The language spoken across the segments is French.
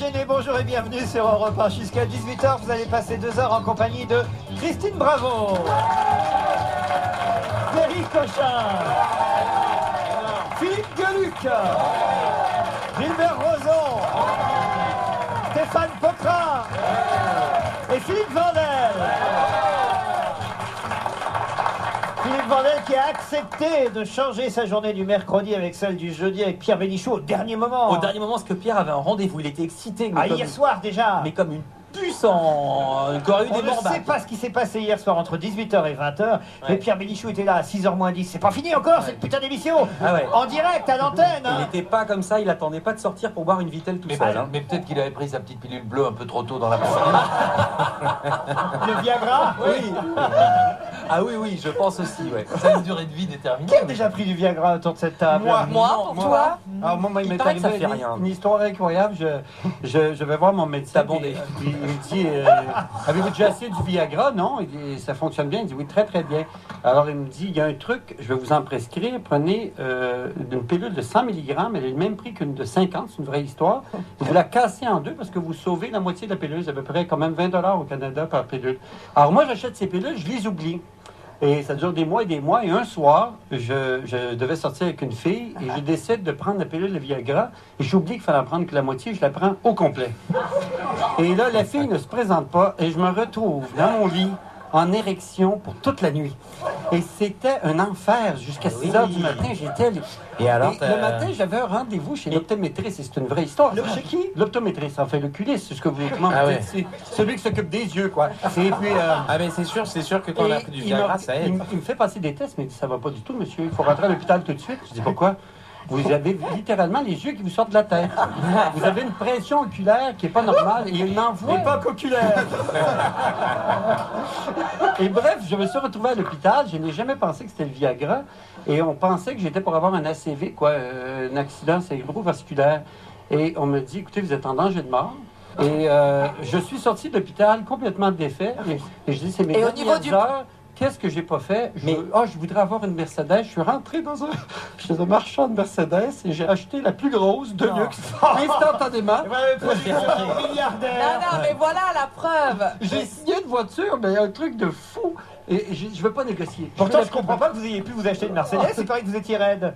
enchaîner, bonjour et bienvenue sur Europe 1. Jusqu'à 18h, vous allez passer 2 heures en compagnie de Christine Bravo, Thierry Cochin, Philippe Gueluc, Gilbert Rozon, Stéphane Poquelin et Philippe Vandel. Philippe Vandel qui a accepté de changer sa journée du mercredi avec celle du jeudi avec Pierre Bénichou au dernier moment. Au dernier moment, parce que Pierre avait un rendez-vous, il était excité. Ah, hier soir déjà. Mais comme une puce en... Il aurait eu des On ne sait pas ce qui s'est passé hier soir entre 18h et 20h. Mais Pierre Bénichou était là à 6h moins 10. C'est pas fini encore cette putain d'émission. En direct à l'antenne. Il n'était pas comme ça, il attendait pas de sortir pour boire une Vitelle tout seul. Mais peut-être qu'il avait pris sa petite pilule bleue un peu trop tôt dans la matinée. Le Viagra. Oui. Ah oui, je pense aussi, Ça a une durée de vie déterminée. Qui a déjà pris du Viagra autour de cette table? Moi, pour toi? Alors moi, il m'est paraît que ça arrivé fait rien. une histoire incroyable. Je vais voir mon médecin. Il me dit, avez-vous déjà essayé du Viagra? Non, il dit, ça fonctionne bien. Il dit, oui, très très bien. Alors il me dit, il y a un truc, je vais vous en prescrire. Prenez une pilule de 100 mg, elle est le même prix qu'une de 50, c'est une vraie histoire. Vous la cassez en deux parce que vous sauvez la moitié de la pilule. C'est à peu près quand même 20 $ au Canada par pilule. Alors moi, j'achète ces pilules, je les oublie. Et ça dure des mois et des mois. Et un soir, je devais sortir avec une fille et je décide de prendre la pilule de Viagra. Et j'oublie qu'il fallait en prendre que la moitié. Je la prends au complet. Et là, la fille ne se présente pas et je me retrouve dans mon lit en érection pour toute la nuit. Et c'était un enfer. Jusqu'à 6 h du matin, j'étais... Et alors, le matin, j'avais un rendez-vous chez l'optométriste. Et c'est une vraie histoire. Chez qui? L'optométriste. Enfin, l'oculiste, c'est ce que vous voulez. C'est celui qui s'occupe des yeux, quoi. Et puis... Ah mais c'est sûr que quand on a pris du Viagra, ça aide. Il me fait passer des tests, mais il dit, ça va pas du tout, monsieur. Il faut rentrer à l'hôpital tout de suite. Je dis, pourquoi? Vous avez littéralement les yeux qui vous sortent de la tête. Vous avez une pression oculaire qui n'est pas normale et il n'envoie pas qu'oculaire. Et bref, je me suis retrouvé à l'hôpital. Je n'ai jamais pensé que c'était le Viagra. Et on pensait que j'étais pour avoir un ACV, un accident cérébrovasculaire. Et on me dit, écoutez, vous êtes en danger de mort. Et je suis sorti de l'hôpital complètement défait. Et je dis, c'est mes dernières heures. Qu'est-ce que j'ai pas fait? Je voudrais avoir une Mercedes. Je suis rentré chez un marchand de Mercedes et j'ai acheté la plus grosse de luxe instantanément. Milliardaire. Non, mais voilà la preuve. J'ai signé une voiture, mais un truc de fou. Et je ne veux pas négocier. Pourtant, je comprends pas que vous ayez pu vous acheter une Mercedes. Il paraît que vous étiez raide.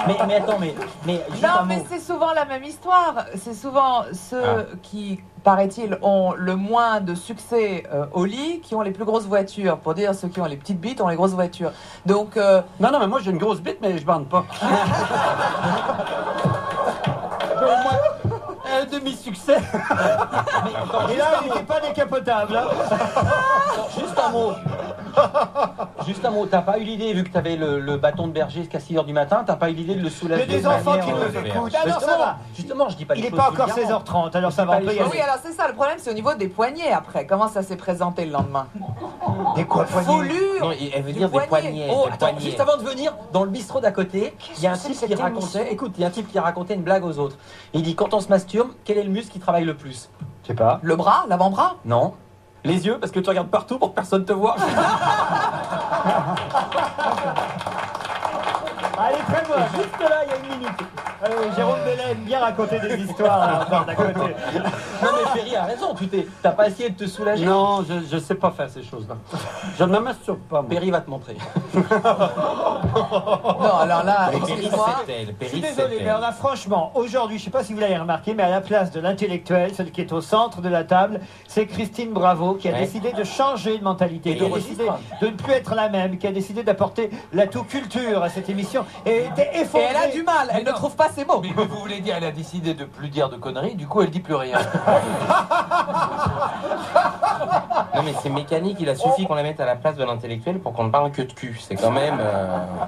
mais attends, mais non, mais c'est souvent la même histoire. C'est souvent ceux qui, paraît-il, ont le moins de succès au lit qui ont les plus grosses voitures. Pour dire ceux qui ont les petites bites ont les grosses voitures. Donc. Non, mais moi j'ai une grosse bite, mais je bande pas. Un demi-succès. Et là, il n'était pas décapotable. Juste un mot, t'as pas eu l'idée, vu que t'avais le bâton de berger jusqu'à 6 h du matin, t'as pas eu l'idée de le soulager? Il y a des enfants qui nous écoutent. Alors ça va. Justement, je dis pas. Il n'est pas encore 16h30, alors ça va. Oui, alors c'est ça, le problème c'est au niveau des poignets après. Comment ça s'est présenté le lendemain? Des quoi, poignets? Foulure. Non, elle veut dire des poignets. Oh, attends, juste avant de venir, dans le bistrot d'à côté, il y a un type qui racontait. Écoute, il y a un type qui racontait une blague aux autres. Il dit, quand on se masturbe, quel est le muscle qui travaille le plus? Je sais pas. Le bras, l'avant-bras? Non. Les yeux, parce que tu regardes partout pour que personne te voit. Allez, prends-moi, juste là, il y a une minute. Jérôme Bellet aime bien raconter des histoires d'à côté. Non mais Perry a raison, t'as pas essayé de te soulager? Non, je sais pas faire ces choses-là. Je ne me masturbe pas, moi. Perry va te montrer. Non, alors là, excuse-moi. Je suis désolé, mais on a franchement, aujourd'hui, je sais pas si vous l'avez remarqué, mais à la place de l'intellectuel, celle qui est au centre de la table, c'est Christine Bravo qui a décidé de changer de mentalité, qui a décidé de ne plus être la même, qui a décidé d'apporter l'atout culture à cette émission. Et elle a du mal, elle ne trouve pas ses mots. Mais vous voulez dire, elle a décidé de plus dire de conneries, du coup elle dit plus rien. Non mais c'est mécanique, il a suffi qu'on la mette à la place de l'intellectuel pour qu'on ne parle que de cul. C'est quand même...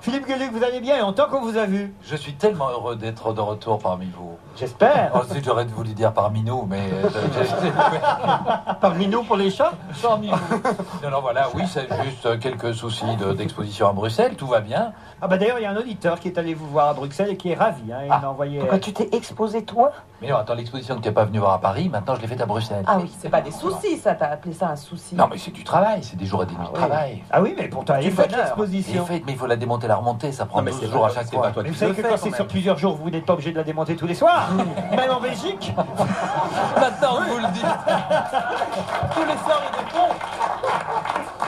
Philippe Gueluc, vous allez bien et longtemps qu'on vous a vu. Je suis tellement heureux d'être de retour parmi vous. J'espère. Ensuite j'aurais voulu dire parmi nous, mais... Parmi nous pour les chats? Parmi nous. Non, voilà, oui, c'est juste quelques soucis d'exposition à Bruxelles, tout va bien. Ah bah d'ailleurs, il y a un auditeur auditeur qui est allé vous voir à Bruxelles et qui est ravi. Hein, il m'a envoyé. Pourquoi tu t'es exposé toi? Mais non, attends, l'exposition que tu n'es pas venu voir à Paris, maintenant je l'ai faite à Bruxelles. Ah oui. C'est pas des soucis, ça, t'as appelé ça un souci. Non, mais c'est du travail, c'est des jours et des nuits de travail. Ah oui, mais pourtant, il fait Il est l'exposition. fait, mais il faut la démonter, la remonter, ça prend 12 jours à chaque fois. Mais vous savez que quand c'est sur plusieurs jours, vous n'êtes pas obligé de la démonter tous les soirs, même en Belgique. Maintenant, vous le dites. Tous les soirs, il est con.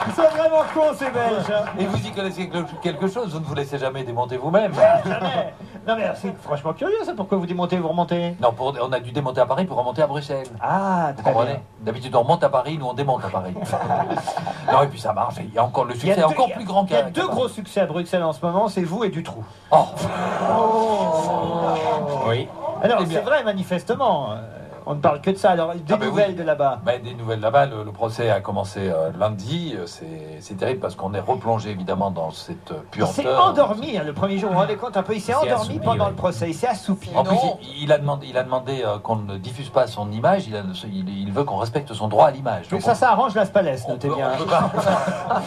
Ils sont vraiment cons, ces Belges. Et vous y connaissez quelque chose, vous ne vous laissez jamais démonter vous-même. Jamais. Non, mais c'est franchement curieux, ça. Pourquoi vous démontez, vous remontez? Non, on a dû démonter à Paris pour remonter à Bruxelles. Ah, Vous très bien. comprenez? D'habitude, on remonte à Paris, nous on démonte à Paris. Non, et puis ça marche. Il y a encore le succès est encore plus grand Il y a qu'à deux Paris. gros succès à Bruxelles en ce moment, c'est vous et Dutroux. Oh. Oui. Alors, Eh bien. c'est vrai, manifestement. On ne parle que de ça. Alors, des Ah ben nouvelles oui. de là-bas. Ben, des nouvelles là-bas, le procès a commencé lundi. C'est terrible parce qu'on est replongé évidemment dans cette Il puanteur. s'est endormi hein, le premier jour. Vous vous rendez compte un peu? Il s'est endormi assoupi, pendant ouais. le procès. Il s'est assoupi. En plus, Non. il a demandé qu'on ne diffuse pas son image. Il veut qu'on respecte son droit à l'image. Mais Donc, ça arrange la Spalès, on notez peut, bien.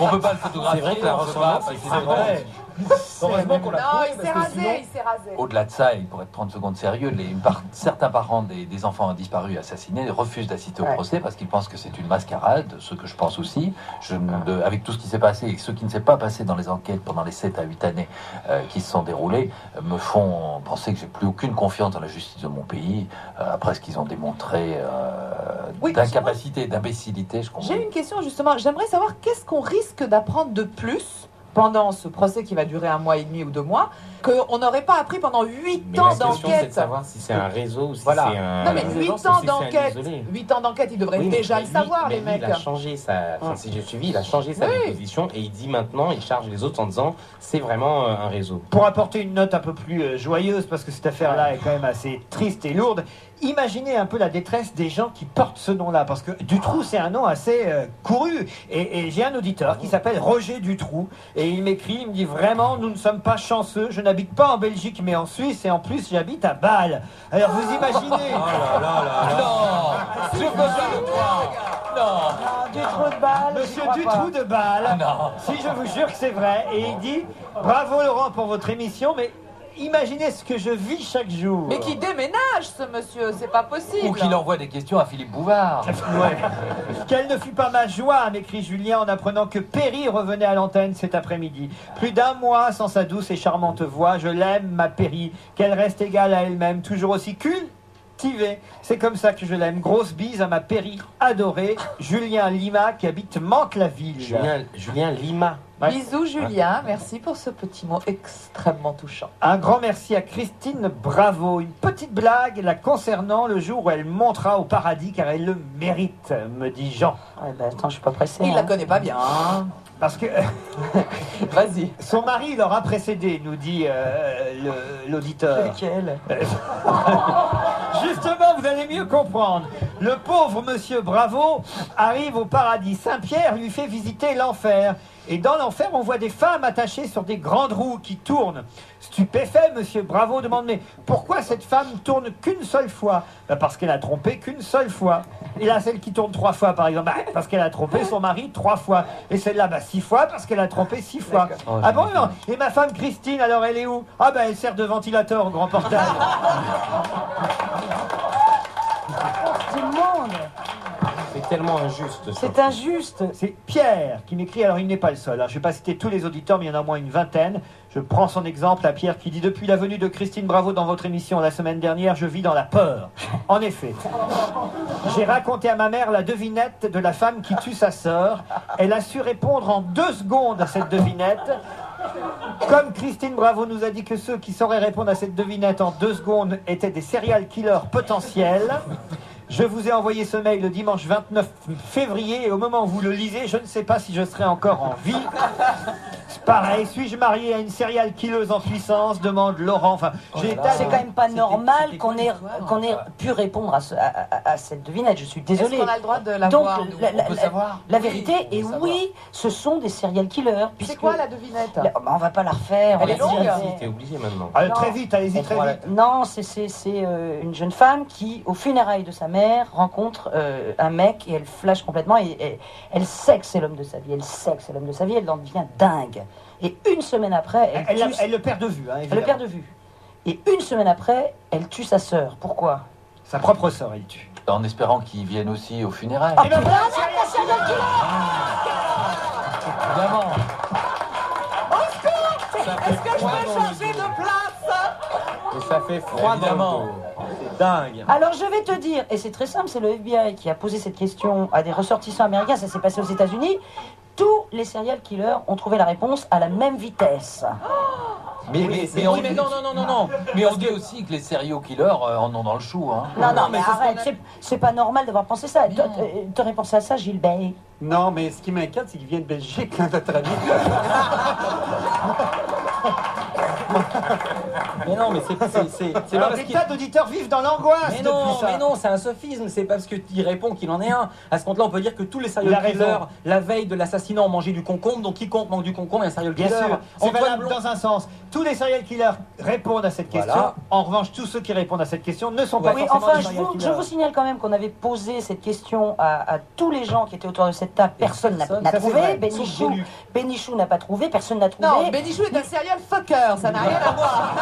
on peut pas le photographier. C'est vrai que la on peut pas ressemblance, passer c'est devant. vrai. Heureusement qu'on l'a Non, trouvé, il parce s'est que rasé, sinon- il s'est rasé. Au-delà de ça, et pour être 30 secondes sérieux, certains parents des enfants disparus et assassinés refusent d'assister au procès parce qu'ils pensent que c'est une mascarade, ce que je pense aussi. Avec tout ce qui s'est passé et ce qui ne s'est pas passé dans les enquêtes pendant les 7 à 8 années qui se sont déroulées, me font penser que j'ai plus aucune confiance dans la justice de mon pays, après ce qu'ils ont démontré Oui, d'incapacité, d'imbécilité. Je comprends. J'ai une question justement. J'aimerais savoir qu'est-ce qu'on risque d'apprendre de plus pendant ce procès qui va durer 1 mois et demi ou 2 mois, qu'on n'aurait pas appris pendant 8 Mais ans la question, c'est de d'enquête. savoir si c'est un réseau ou si Voilà. c'est un. Non mais ou 8 si ans c'est un d'enquête, isolé. 8 ans d'enquête, ils devraient Oui, mais déjà le lui- savoir mais les lui, mecs. Il a changé sa. Enfin, si j'ai suivi, il a changé sa Oui. position et il dit maintenant, il charge les autres en disant c'est vraiment un réseau. Pour apporter une note un peu plus joyeuse, parce que cette affaire-là est quand même assez triste et lourde, imaginez un peu la détresse des gens qui portent ce nom-là, parce que Dutroux, c'est un nom assez couru. Et j'ai un auditeur qui s'appelle Roger Dutroux, et il m'écrit, il me dit vraiment, nous ne sommes pas chanceux, je n'habite pas en Belgique, mais en Suisse, et en plus, j'habite à Bâle. Alors vous imaginez... Non, je peux pas le croire. Non. Dutroux de balle. Monsieur Dutroux de Bâle, Non. si je vous jure que c'est vrai, et il dit, bravo Laurent pour votre émission, mais imaginez ce que je vis chaque jour. Mais qui déménage ce monsieur, c'est pas possible. Ou qu'il envoie des questions à Philippe Bouvard. Ouais. Quelle ne fut pas ma joie, m'écrit Julien en apprenant que Péri revenait à l'antenne cet après-midi. Plus d'1 mois sans sa douce et charmante voix. Je l'aime, ma Péri, qu'elle reste égale à elle-même, toujours aussi cultivée. C'est comme ça que je l'aime. Grosse bise à ma Péri adorée, Julien Lima, qui habite Mantes-la-Ville. Julien Lima. Ouais. Bisous Julien, merci pour ce petit mot extrêmement touchant. Un grand merci à Christine Bravo. Une petite blague la concernant le jour où elle montera au paradis, car elle le mérite, me dit Jean. Ouais, bah, attends, je suis pas pressé. Il hein. la connaît pas bien. Hein. Parce que Vas-y. son mari l'aura précédé, nous dit l'auditeur. Lequel? Justement, vous allez mieux comprendre. Le pauvre monsieur Bravo arrive au paradis. Saint-Pierre lui fait visiter l'enfer. Et dans l'enfer, on voit des femmes attachées sur des grandes roues qui tournent. Stupéfait, monsieur Bravo demande, mais pourquoi cette femme tourne qu'une seule fois? Ben, parce qu'elle a trompé qu'une seule fois. Et là, celle qui tourne 3 fois, par exemple, ben, parce qu'elle a trompé son mari 3 fois. Et celle-là, 6 fois, parce qu'elle a trompé 6 fois. Oh, Ah bon, non. Et ma femme Christine, alors elle est où? Ah ben, elle sert de ventilateur au grand portail. Tout le monde. C'est tellement injuste. ça. C'est injuste. C'est Pierre qui m'écrit, alors il n'est pas le seul, hein. Je ne vais pas citer tous les auditeurs, mais il y en a au moins une vingtaine. Je prends son exemple à Pierre qui dit « Depuis la venue de Christine Bravo dans votre émission la semaine dernière, je vis dans la peur. » En effet, j'ai raconté à ma mère la devinette de la femme qui tue sa sœur. Elle a su répondre en 2 secondes à cette devinette. Comme Christine Bravo nous a dit que ceux qui sauraient répondre à cette devinette en 2 secondes étaient des serial killers potentiels, je vous ai envoyé ce mail le dimanche 29 février et au moment où vous le lisez, je ne sais pas si je serai encore en vie. C'est pareil, suis-je marié à une serial killeuse en puissance? Demande Laurent. Enfin, j'ai C'est quand même pas normal c'était qu'on ait, qu'on ait pu répondre à cette devinette. Je suis désolé. Est-ce qu'on a le droit de la Donc, voir nous la vérité est oui, ce sont des serial killers. C'est puisque- quoi la devinette On va pas la refaire. Elle on est va longue. dire- Si, t'es obligé maintenant. Allez, Non. très vite, allez-y très vite. Non, c'est une jeune femme qui, aux funérailles de sa mère, mère rencontre un mec et elle flash complètement et elle sait que c'est l'homme de sa vie. Elle sait que c'est l'homme de sa vie. Elle en devient dingue. Et une semaine après, elle le perd de vue. Hein, elle le perd de vue. Et une semaine après, elle tue sa sœur. Pourquoi? Sa propre sœur, elle tue. En espérant qu'ils viennent aussi aux funérailles. Et ben voilà, la serial killer. Évidemment. Est-ce que je peux changer de place? Et ça fait froid dans le dos. C'est dingue. Alors je vais te dire, et c'est très simple, c'est le FBI qui a posé cette question à des ressortissants américains, ça s'est passé aux États-Unis. Tous les serial killers ont trouvé la réponse à la même vitesse. Mais on dit, Non. Mais on dit aussi que les serial killers en ont dans le chou. Hein. Non, mais arrête, c'est pas normal d'avoir pensé ça. T'aurais pensé à ça, Gilbert? Non, mais ce qui m'inquiète, c'est qu'il vient de Belgique, là, notre ami. Mais non, mais c'est pas Alors, parce des qu'il... tas d'auditeurs vivent dans l'angoisse Mais depuis ça. non, c'est un sophisme. C'est pas parce qu'il répond qu'il en est un. À ce compte-là, on peut dire que tous les Il a serial raison. killers, la veille de l'assassinat, ont mangé du concombre. Donc quiconque mange du concombre est un serial Bien killer. sûr, c'est Antoine valable Blond- dans un sens. Tous les serial killers répondent à cette question. Voilà. En revanche, tous ceux qui répondent à cette question ne sont pas Oui, forcément enfin, des je serial vous killers. signale quand même qu'on avait posé cette question à tous les gens qui étaient autour de cette table. Personne n'a ça, c'est trouvé. vrai. Bénichou n'a pas trouvé. Personne n'a trouvé. Non, Bénichou est un serial fucker, ça n'a rien à voir.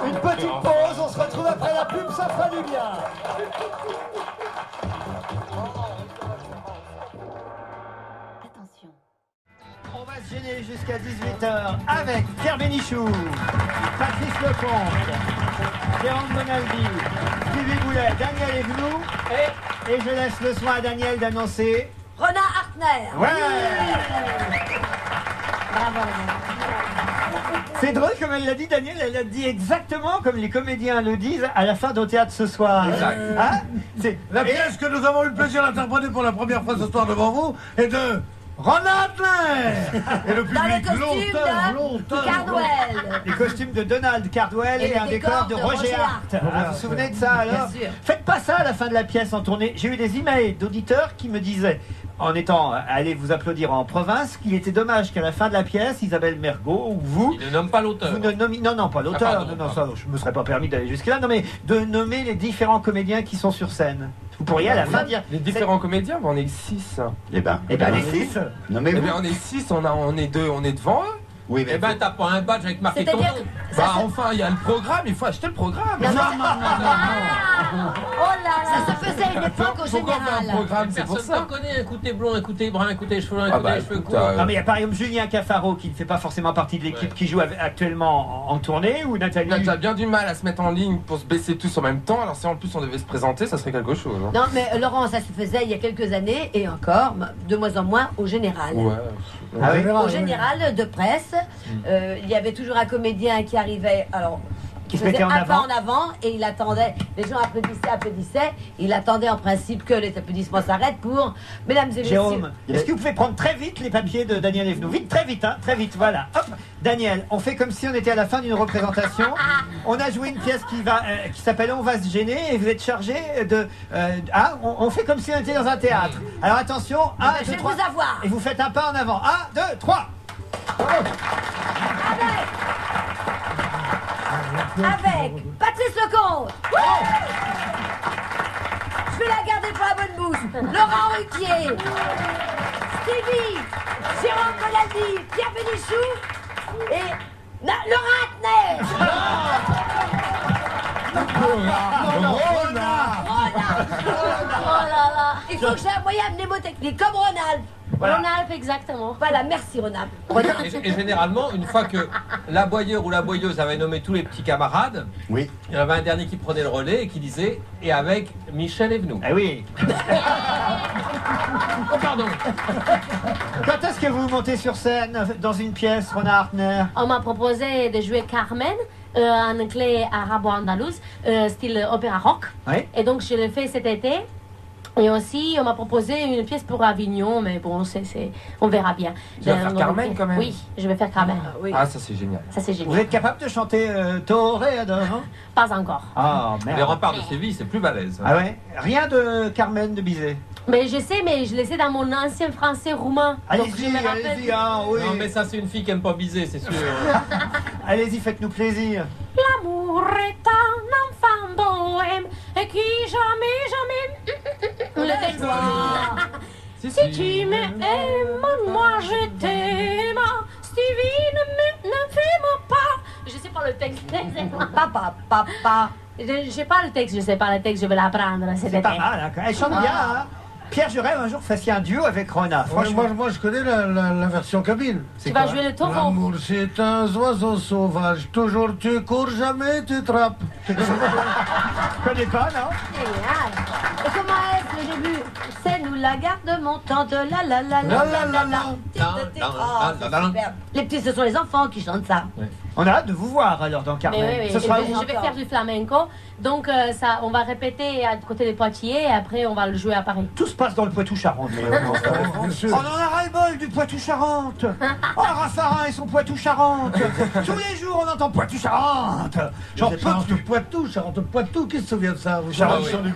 Une petite pause, on se retrouve après la pub, ça fera du bien. Attention. On va se gêner jusqu'à 18h avec Pierre Bénichou, Patrice Lecomte, Jérôme Bonaldi, Stevie Boulet, Daniel Evenou et je laisse le soin à Daniel d'annoncer... Renard Hartner. Ouais. Bravo. C'est drôle comme elle l'a dit, Daniel, elle l'a dit exactement comme les comédiens le disent à la fin d'Au Théâtre ce soir. Exact. Hein La pièce que nous avons eu le plaisir d'interpréter pour la première fois ce soir devant vous est de Ron Adler. Et le Dans les public costumes longtemps. de Cardwell. Les costumes de Donald Cardwell et Et un le décor décor de de Roger Roger Hart. Hart. Vous vous souvenez de ça alors? Bien sûr. Faites pas ça à la fin de la pièce en tournée. J'ai eu des emails d'auditeurs qui me disaient, en étant allés vous applaudir en province, qu'il était dommage qu'à la fin de la pièce, Isabelle Mergo ou vous... Il ne nomme pas l'auteur. Vous ne nommez... Non, pas l'auteur. Ah, pardon, non, ça, je me serais pas permis d'aller jusque-là. Non, mais de nommer les différents comédiens qui sont sur scène. Vous pourriez à la fin dire... Les différents comédiens, on est 6. Eh ben, Eh ben, les 6. Eh bien, on est 6, on est deux, on est devant eux. oui, mais Eh ben, t'as pas un badge avec marqué ton C'est-à-dire nom. que Bah, enfin, il y a le programme, il faut acheter le programme. Non, oh là là. Ça se faisait à une époque au Pourquoi on fait un général. programme, c'est pour Personne ça. ne connaît un côté blond, un côté brun, un côté cheveux, un Ah côté bah, cheveux écoute, courts. Non, mais il y a par exemple Julien Cafaro qui ne fait pas forcément partie de l'équipe qui joue actuellement en tournée ou Nathalie. On a déjà bien du mal à se mettre en ligne pour se baisser tous en même temps. Alors si en plus on devait se présenter, ça serait quelque chose. Hein. Non, mais Laurent, ça se faisait il y a quelques années et encore, de moins en moins, au général. Ouais. Ah oui. Au général de presse, il y avait toujours un comédien qui arrivait, alors, Qui se faisait mettait en un pas avant. en avant et il attendait, les gens applaudissaient, il attendait en principe que les applaudissements s'arrêtent pour, mesdames et messieurs. Jérôme, est-ce que vous pouvez prendre très vite les papiers de Daniel Evenou? Vite, très vite, hein, très vite, voilà. Hop, Daniel, on fait comme si on était à la fin d'une représentation. On a joué une pièce qui s'appelle On va se gêner et vous êtes chargé de... on fait comme si on était dans un théâtre. Alors attention, 1, Je 2, vais 3. vous avoir. Et vous faites un pas en avant. 1, 2, 3. Avec Patrice Lecomte. Je vais la garder pour la bonne bouche. Laurent Ruquier, Stevie, Jérôme Bonaldi, Pierre Bénichou et Laurent Hartner. Renard. Oh là là. Il faut que j'ai un moyen mnémotechnique comme Ronald. Voilà. Ronald, exactement. Voilà, merci Ronald. Et généralement, une fois que l'aboyeur ou l'aboyeuse avait nommé tous les petits camarades, Oui. il y en avait un dernier qui prenait le relais et qui disait « Et avec Michel Evenou Ah oui. ». Oh pardon. Quand est-ce que vous montez sur scène dans une pièce, Ron Hartner? On m'a proposé de jouer Carmen en anglais arabo-andalouse, style opéra rock. Oui. Et donc je l'ai fait cet été. Et aussi, on m'a proposé une pièce pour Avignon, mais bon, on verra bien. Tu vas faire Carmen, quand même? Oui, je vais faire Carmen. Ah, ça c'est génial. Ça, c'est Vous génial. êtes capable de chanter Toréador? Pas encore. Ah, Les merde. remparts de Séville, c'est plus balèze. Ah ouais? Rien de Carmen de Bizet? Mais je sais, mais je l'ai sais dans mon ancien français roumain. Donc, je Allez-y, me rappelle. allez-y, hein, oui. Non mais ça c'est une fille qui aime pas biser, c'est sûr. Allez-y, faites-nous plaisir. L'amour L'amour est un enfant bohème et qui jamais le texte. Si tu m'aimes, moi je t'aime. Stevie, ne fais-moi pas. Je sais pas le texte. Papa. Je sais pas le texte, je vais l'apprendre. C'est pas mal, hein, quand même. Elle chante bien, hein. Pierre, je rêve un jour que vous fassiez un duo avec Rona. Franchement. Moi, je connais la version kabyle. Tu vas jouer le taureau. L'amour, c'est un oiseau sauvage. Toujours tu cours, jamais tu trappes. Je connais pas, non? Génial. Et comment est-ce le début? C'est nous la garde montante, la la la la la la la. Super. Les petits, ce sont les enfants qui chantent ça. On a hâte de vous voir alors dans Carmen. Oui. Ce sera Je vais faire du flamenco. Donc, ça, on va répéter à côté des Poitiers et après, on va le jouer à Paris. Tout se passe dans le Poitou-Charentes. On en a ras-le-bol du Poitou-Charentes. Oh, Raffarin et son Poitou-Charentes. Tous les jours, on entend Poitou-Charentes. J'en peux plus. Poitou, qui se souvient de ça?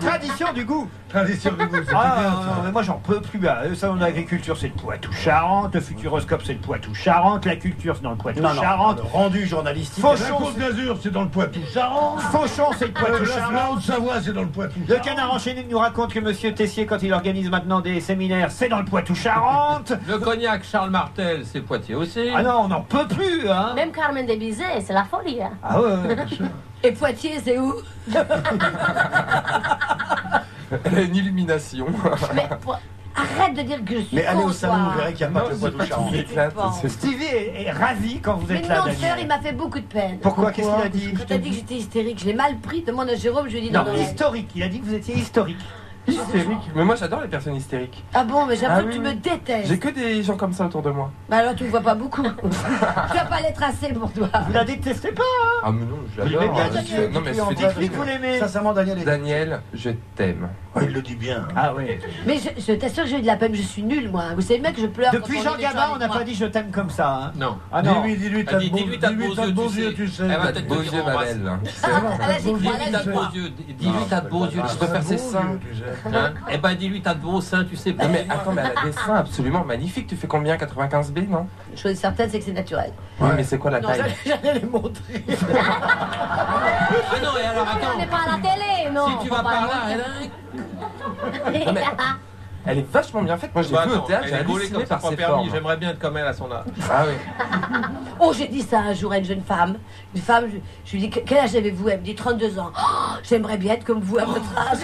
Tradition du goût. Tradition du goût. Ah non, mais moi j'en peux plus. Le salon de l'agriculture, c'est le Poitou-Charentes. Le Futuroscope, c'est le Poitou-Charentes. La culture, c'est dans le Poitou-Charentes. Rendu journalistique. La Côte d'Azur, c'est dans le Poitou-Charentes. Fauchon, c'est le Poitou-Charentes. La Haute-Savoie, c'est dans le Poitou-Charentes. Le Canard enchaîné nous raconte que Monsieur Tessier, quand il organise maintenant des séminaires, c'est dans le Poitou-Charentes. Le cognac Charles Martel, c'est Poitiers aussi. Ah non, on n'en peut plus, hein. Même Carmen de Bizet, c'est la folie. Hein. Ah ouais, bien sûr. Et Poitiers, c'est où? Elle a une illumination. Mais arrête de dire que je suis. Mais allez con, au salon, toi. vous verrez qu'il n'y a pas que le Poitou-Charentes. Stevie est ravi quand vous Mais êtes là, non, Daniel. sœur, il m'a fait beaucoup de peine. Pourquoi? Qu'est-ce qu'il a dit? Quand t'as dit que j'étais hystérique, je l'ai mal pris. Demande à Jérôme, je lui ai dit Non, non. historique. Il a dit que vous étiez historique. Hystérique. Mais moi j'adore les personnes hystériques. Ah bon, mais j'avoue Ah que tu oui, me oui. détestes. J'ai que des gens comme ça autour de moi. Bah alors tu me vois pas beaucoup. Je dois pas l'être assez pour toi. Vous la détestez pas, hein? Ah mais non, je Vous l'aimez l'adore. bien, hein. Daniel. Non mais ça fait Dites-lui que vous l'aimez. Sincèrement, Daniel, je t'aime. Il le dit bien. Ah oui. Mais je t'assure que j'ai eu de la peine, je suis nulle moi. Vous savez mec, je pleure. Depuis Jean Gabin, on n'a pas dit je t'aime comme ça, hein. Non. Ah non. Dis-lui, t'as de beaux yeux, tu sais. Elle va T'as de peut-être beaux te yeux, dire ma embrasse. belle. Ah là j'y crois, Dis-lui là t'as j'y de crois. beaux yeux. Dis-lui t'as de beaux yeux. Je peux faire ses seins. Hein? Eh ben dis-lui t'as de beaux seins, tu sais. Non mais attends, mais elle a des seins absolument magnifiques. Tu fais combien? 95B, non? Chose est certaine, c'est que c'est naturel. Oui, mais c'est quoi la Non, taille? j'allais les montrer. Ah non, et alors On attends. n'est pas à la télé, non. Si tu vas faut pas par le là, montrer. Non, mais elle est vachement bien faite. Moi, je l'ai Bah vue au attends, théâtre, elle j'ai est gaulée halluciné comme ça, par pas ses permis. formes. J'aimerais bien être comme elle à son âge. Ah oui. Oh, j'ai dit ça un jour à une jeune femme. Une femme, je lui dis quel âge avez-vous? Elle me dit 32 ans. Oh, j'aimerais bien être comme vous à votre âge.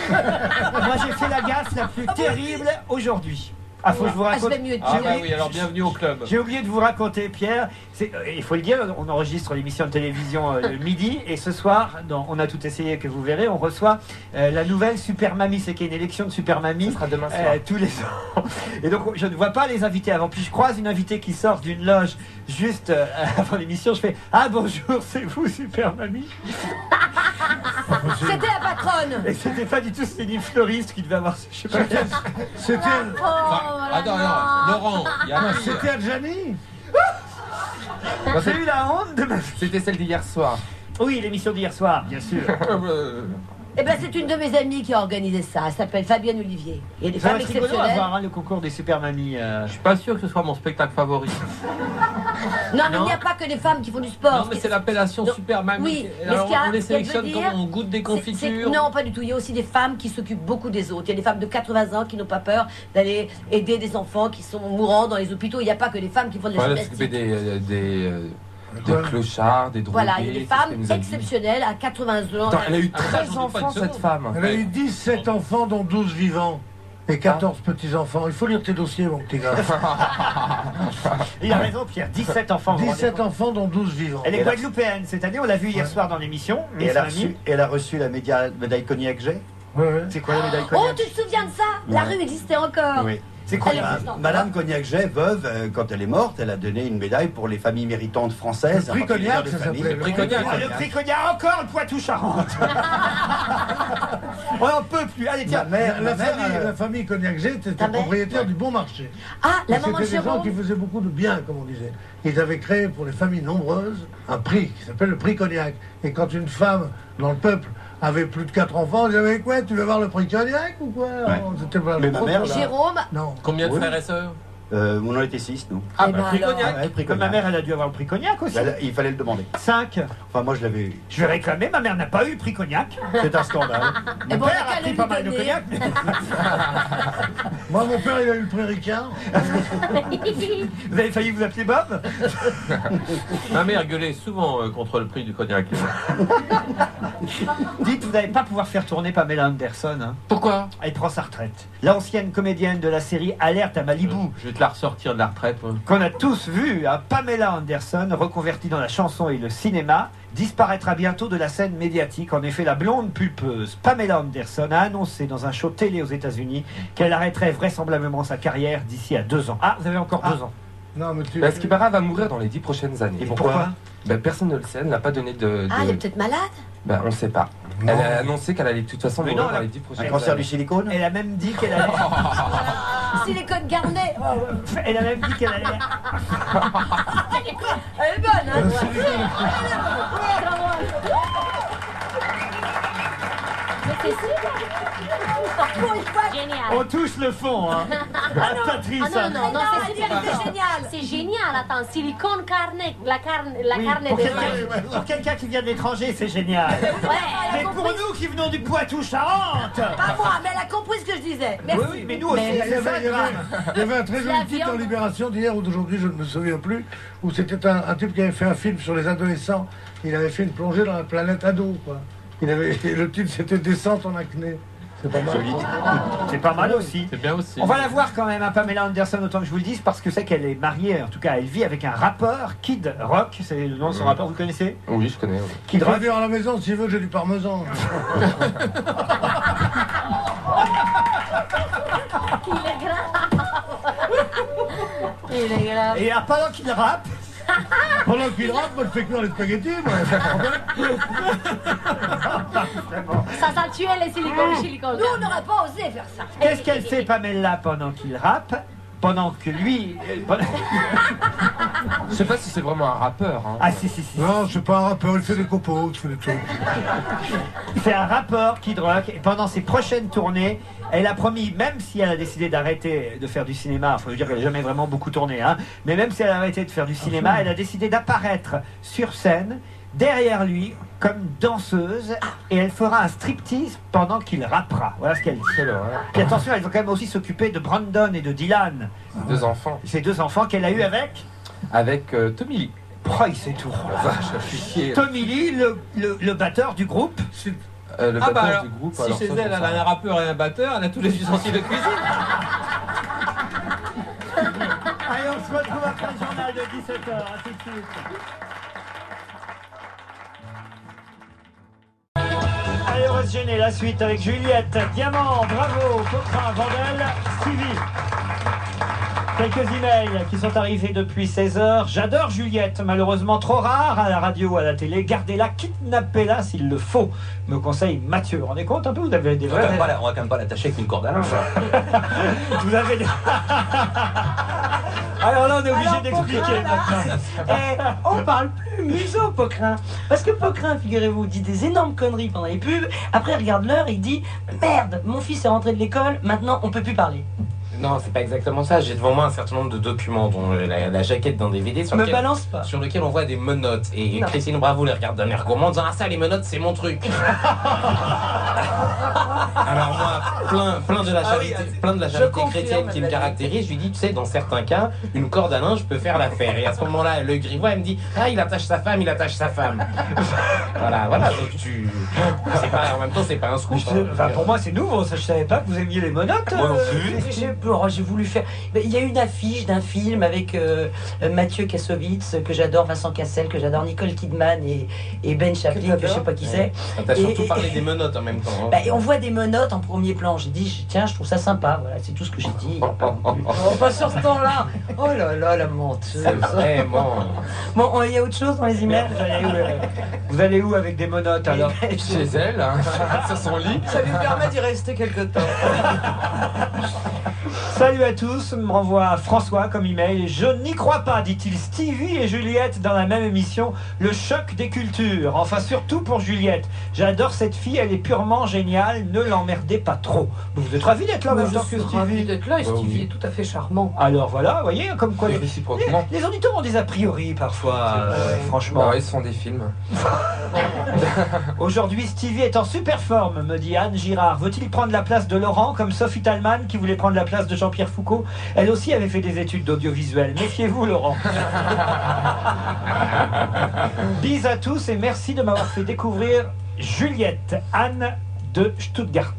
Moi, j'ai fait la gaffe la plus terrible aujourd'hui. Ah, faut que je vous Ah, je raconte. vais mieux dire. Ah bah oui, alors bienvenue au club. J'ai oublié de vous raconter, Pierre. Il faut le dire, on enregistre l'émission de télévision le midi. Et ce soir, dans On a tout essayé que vous verrez, on reçoit la nouvelle Super Mamie. C'est qu'il y a une élection de Super Mamie. Ce sera demain soir. Tous les ans. Et donc, je ne vois pas les invités avant. Puis je croise une invitée qui sort d'une loge juste avant l'émission. Je fais ah bonjour, c'est vous Super Mamie. C'était la patronne. Et c'était pas du tout Céline Fleuriste qui devait avoir, je sais pas quel. C'était. Attends, Laurent, il y a C'était Adjani. J'ai eu la honte de ma vie. C'était celle d'hier soir. Oui, l'émission d'hier soir, bien sûr. Eh ben, c'est une de mes amies qui a organisé ça. Elle s'appelle Fabienne Olivier. Il y a des Ça va femmes être rigolo à exceptionnelles. voir, hein, le concours des Super Mamies. Je suis pas sûr que ce soit mon spectacle favori. Non, mais Non. il n'y a pas que des femmes qui font du sport. Non, mais c'est l'appellation Non. Super Mamie. Oui, mais Alors, ce qu'il y a- on les ce qu'elle sélectionne veut comme dire, on goûte des c'est- confitures. Non, pas du tout. Il y a aussi des femmes qui s'occupent beaucoup des autres. Il y a des femmes de 80 ans qui n'ont pas peur d'aller aider des enfants qui sont mourants dans les hôpitaux. Il n'y a pas que des femmes qui font de la Voilà, gymnastique. s'occuper des clochards, des drogués. Voilà, il y a des c'est ce qu'elle femmes nous a dit. exceptionnelles à 80 ans. Attends, elle a eu Ah, ça, 13 je dis pas enfants, une cette seconde. femme. Elle a eu 17 enfants, dont 12 vivants. Et 14 petits-enfants. Il faut lire tes dossiers, mon petit gars. Il a raison, Pierre. 17 enfants. vous vous rendez 17 compte enfants, dont 12 vivants. Elle est guadeloupéenne cette année, on l'a vu hier soir dans l'émission. Et Miss elle a Mamie. reçu, elle a reçu la médaille Cognac G. Ouais, ouais. C'est quoi la médaille Oh, Cognac? tu te souviens de ça? La rue existait encore. Oui. C'est quoi Elle est la- restante. Madame Cognac-Jet, veuve, quand elle est morte, elle a donné une médaille pour les familles méritantes françaises. Le prix en particulier Cognac, de ça famille. s'appelait. Le prix Cognac. Ah, le prix Cognac, encore le Poitou-Charentes. On n'en peut plus. Allez, tiens. La famille Cognac-G était Ta mère propriétaire du Bon Marché. Ah, la Et maman de c'était des gens Jérôme. qui faisaient beaucoup de bien, comme on disait. Ils avaient créé pour les familles nombreuses un prix qui s'appelle le prix Cognac. Et quand une femme dans le peuple avait plus de 4 enfants, elle disait quoi, tu veux voir le prix Cognac ou quoi? Ouais. C'était pas Mais ma mère, là- Jérôme, Non. Combien de Oui. frères et sœurs? On en était 6, nous. Ah, Eh ben prix alors. cognac. Ouais, prix Comme ma cognac. mère, elle a dû avoir le prix cognac aussi. Bah, il fallait le demander. 5. Enfin, moi, je l'avais eu. Je vais réclamer, ma mère n'a pas eu le prix cognac. C'est un scandale. Eh Mon ben, père on a a qu'à pris le pas lui mal de donner. cognac. Moi, mon père, il a eu le prix Ricard. Vous avez failli vous appeler Bob? Ma mère gueulait souvent contre le prix du cognac. Dites, vous n'allez pas pouvoir faire tourner Pamela Anderson. Hein. Pourquoi? Elle prend sa retraite. L'ancienne comédienne de la série Alerte à Malibu, Je vais te la ressortir de la retraite. moi. qu'on a tous vu, hein, Pamela Anderson, reconvertie dans la chanson et le cinéma, disparaîtra bientôt de la scène médiatique. En effet, la blonde pulpeuse Pamela Anderson a annoncé dans un show télé aux États-Unis qu'elle arrêterait vraisemblablement sa carrière d'ici à 2 ans. Ah, vous avez encore 2 ans. Non, mais tu. Bah, ce qui paraît, elle va mourir dans les 10 prochaines années. Et pourquoi? Bah, personne ne le sait, elle n'a pas donné de. Ah, elle est peut-être malade. Bah, on sait pas. Elle a annoncé qu'elle allait de toute façon Mais mourir non, dans elle a- les 10 prochaines Un années. cancer du silicone. Elle a même dit qu'elle allait... Silicone Garnet. Oh, ouais. Elle a même dit qu'elle allait... Elle est bonne, hein. Mais c'est super. Pour une fois. Génial. On touche le fond, hein. Patrice, Ah non, non, non, c'est c'est super. génial. C'est génial, attends, silicone carne, la carne pour des quelqu'un qui vient de l'étranger, c'est génial. Ouais, Mais pour nous qui venons du Poitou-Charentes... Pas moi, mais elle a compris ce que je disais. Merci. Oui, mais nous aussi, Il y c'est ça, avait, il y avait- il y avait un très La joli titre viande. en Libération d'hier ou d'aujourd'hui, je ne me souviens plus, où c'était un type qui avait fait un film sur les adolescents. Il avait fait une plongée dans la planète ado, quoi. Le titre, c'était Descente en acné. C'est pas mal. C'est pas mal aussi. C'est bien aussi. On va la voir quand même, hein, Pamela Anderson, autant que je vous le dise, parce que c'est qu'elle est mariée, en tout cas elle vit avec un rappeur, Kid Rock, c'est le nom de son rappeur, vous le connaissez? Oui, je connais. Oui. Tu Kid peux Rock. dire à la maison, s'il veut, j'ai du parmesan. Il est grave. Il est grave. Et alors, pendant qu'il rappe, Pendant qu'il rappe, moi, je fais cuire les spaghettis, moi. Ça a tué les silicones. Nous, on n'aurait pas osé faire ça. qu'est-ce qu'elle fait Pamela pendant qu'il rappe? Pendant que lui... Je sais pas si c'est vraiment un rappeur. Hein. Ah si, si, si. Non, c'est pas un rappeur, il fait des compos, il fait des trucs. C'est un rappeur, Kid Rock, et pendant ses prochaines tournées, elle a promis, même si elle a décidé d'arrêter de faire du cinéma, il faut dire qu'elle n'a jamais vraiment beaucoup tourné, hein, mais même si elle a arrêté de faire du cinéma, elle a décidé d'apparaître sur scène, derrière lui, comme danseuse, et elle fera un striptease pendant qu'il rappera. Voilà ce qu'elle dit. Puis attention, elle va quand même aussi s'occuper de Brandon et de Dylan. 2 enfants. Ces 2 enfants qu'elle a eu avec... Avec Tommy Lee. Oh, il sait tout. Tommy Lee, le batteur du groupe. Le Ah bah batteur alors, du groupe. si alors chez ça, elle, j'en elle sais a un rappeur et un batteur, elle a tous les ustensiles de cuisine. Allez, on se retrouve après le journal de 17h. À tout de suite. Allez, on va se gêner. La suite avec Juliette, Diamant, Bravo, Coquin, Vandel, Stevie. Quelques emails qui sont arrivés depuis 16h. J'adore Juliette, malheureusement trop rare à la radio ou à la télé. Gardez-la, kidnappez-la s'il le faut, me conseille Mathieu. Vous vous rendez compte un peu? Vous avez des On va vrais... quand même pas l'attacher avec une corde à linge. Vous avez des... Alors là, on est obligé d'expliquer maintenant. On parle plus museau, Poquerin. Parce que Poquerin, figurez-vous, dit des énormes conneries pendant les pubs. Après, il regarde l'heure et il dit merde, mon fils est rentré de l'école, maintenant on peut plus parler. Non, c'est pas exactement ça. J'ai devant moi un certain nombre de documents, dont la jaquette d'un DVD sur lequel on voit des menottes. Et Non. Christine Bravo les regarde d'un air gourmand en disant ah ça les menottes c'est mon truc. Alors moi, plein de la charité, chrétienne qui me caractérise, je lui dis tu sais dans certains cas une corde à linge peut faire l'affaire. Et à ce moment-là le grivois elle me dit ah il attache sa femme. voilà donc c'est pas en même temps c'est pas un scoop. Enfin, pour moi, c'est nouveau. Ça, je savais pas que vous aimiez les menottes. Moi non plus. J'ai voulu faire. Il y a une affiche d'un film avec Mathieu Kassovitz, que j'adore, Vincent Cassel, que j'adore, Nicole Kidman et Ben Chaplin, que je sais pas qui c'est. T'as surtout parlé des menottes en même temps. Hein. Et on voit des menottes en premier plan. J'ai dit, tiens, je trouve ça sympa. Voilà, c'est tout ce que j'ai dit. Pas sur ce temps-là. Oh là là, la menteuse. C'est vraiment. Bon, il y a autre chose dans les emails. Vous allez où avec des menottes alors? Chez elle, hein, sur son lit. Ça lui permet d'y rester quelque temps. Salut à tous, me renvoie François comme email. Je n'y crois pas, dit-il. Stevie et Juliette dans la même émission, le choc des cultures. Enfin, surtout pour Juliette. J'adore cette fille, elle est purement géniale. Ne l'emmerdez pas trop. Vous êtes ravis d'être là en même temps que Je suis ravi Stevie. d'être là et Stevie est tout à fait charmant. Alors voilà, vous voyez, comme quoi Réciproquement. les auditeurs ont des a priori parfois, franchement. Bah, ils se font des films. Aujourd'hui, Stevie est en super forme, me dit Anne Girard. Veut-il prendre la place de Laurent comme Sophie Talman qui voulait prendre la place de Jean-Pierre Foucault? Elle aussi avait fait des études d'audiovisuel. Méfiez-vous, Laurent. Bis à tous et merci de m'avoir fait découvrir Juliette, Anne de Stuttgart.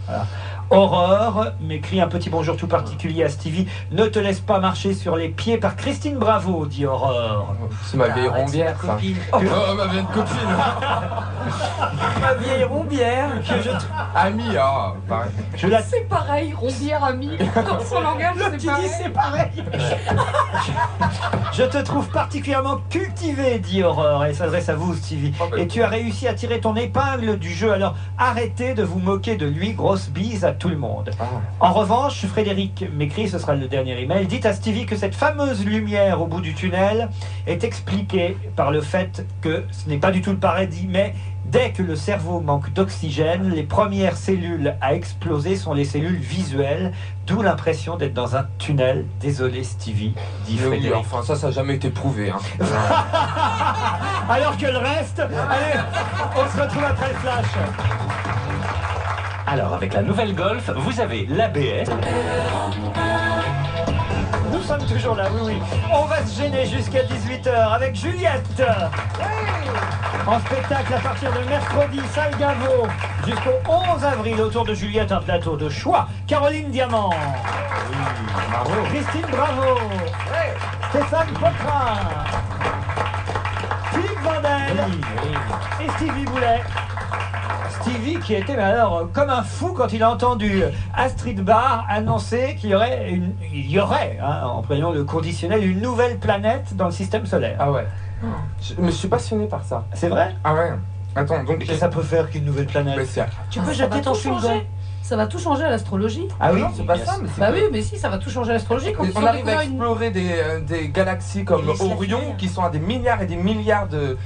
Voilà. Aurore m'écrit un petit bonjour tout particulier à Stevie. Ne te laisse pas marcher sur les pieds par Christine Bravo, dit Aurore. C'est ma vieille rombière, ça. Oh, ma vieille copine. Ma vieille rombière. Ami, ah, pareil. C'est pareil, rombière, ami. Dans son langage, c'est pareil. Je te trouve particulièrement cultivé, dit Aurore. Elle s'adresse à vous, Stevie. Et tu as réussi à tirer ton épingle du jeu. Alors arrêtez de vous moquer de lui. Grosse bise à tout le monde. En revanche, Frédéric m'écrit, ce sera le dernier email. Dites à Stevie que cette fameuse lumière au bout du tunnel est expliquée par le fait que ce n'est pas du tout le paradis, mais dès que le cerveau manque d'oxygène, les premières cellules à exploser sont les cellules visuelles, d'où l'impression d'être dans un tunnel. Désolé Stevie, dit Frédéric. Oui, enfin ça n'a jamais été prouvé. Hein. Alors que le reste, allez, on se retrouve après le flash. Alors, avec la nouvelle Golf, vous avez l'ABS. Nous sommes toujours là, oui, oui. On va se gêner jusqu'à 18h avec Juliette. En spectacle à partir de mercredi, salle Gaveau, jusqu'au 11 avril, autour de Juliette, un plateau de choix. Caroline Diamant. Bravo. Christine Bravo. Stéphane Poitras. Philippe Vandel. Et Stevie Boulet. Stevie qui était alors comme un fou quand il a entendu Astrid Barr annoncer qu'il y aurait, employant le conditionnel, une nouvelle planète dans le système solaire. Ah ouais. Je me suis passionné par ça. C'est vrai? Ah ouais. Attends, donc... Qu'est-ce que ça peut faire qu'une nouvelle planète? Tu peux jeter ton chewing-gum. Ça va tout changer à l'astrologie. Ah oui, non, c'est pas ça, mais c'est Bah oui, mais si, ça va tout changer à l'astrologie. Quand on arrive à explorer des galaxies comme Orion, qui sont à des milliards et des milliards de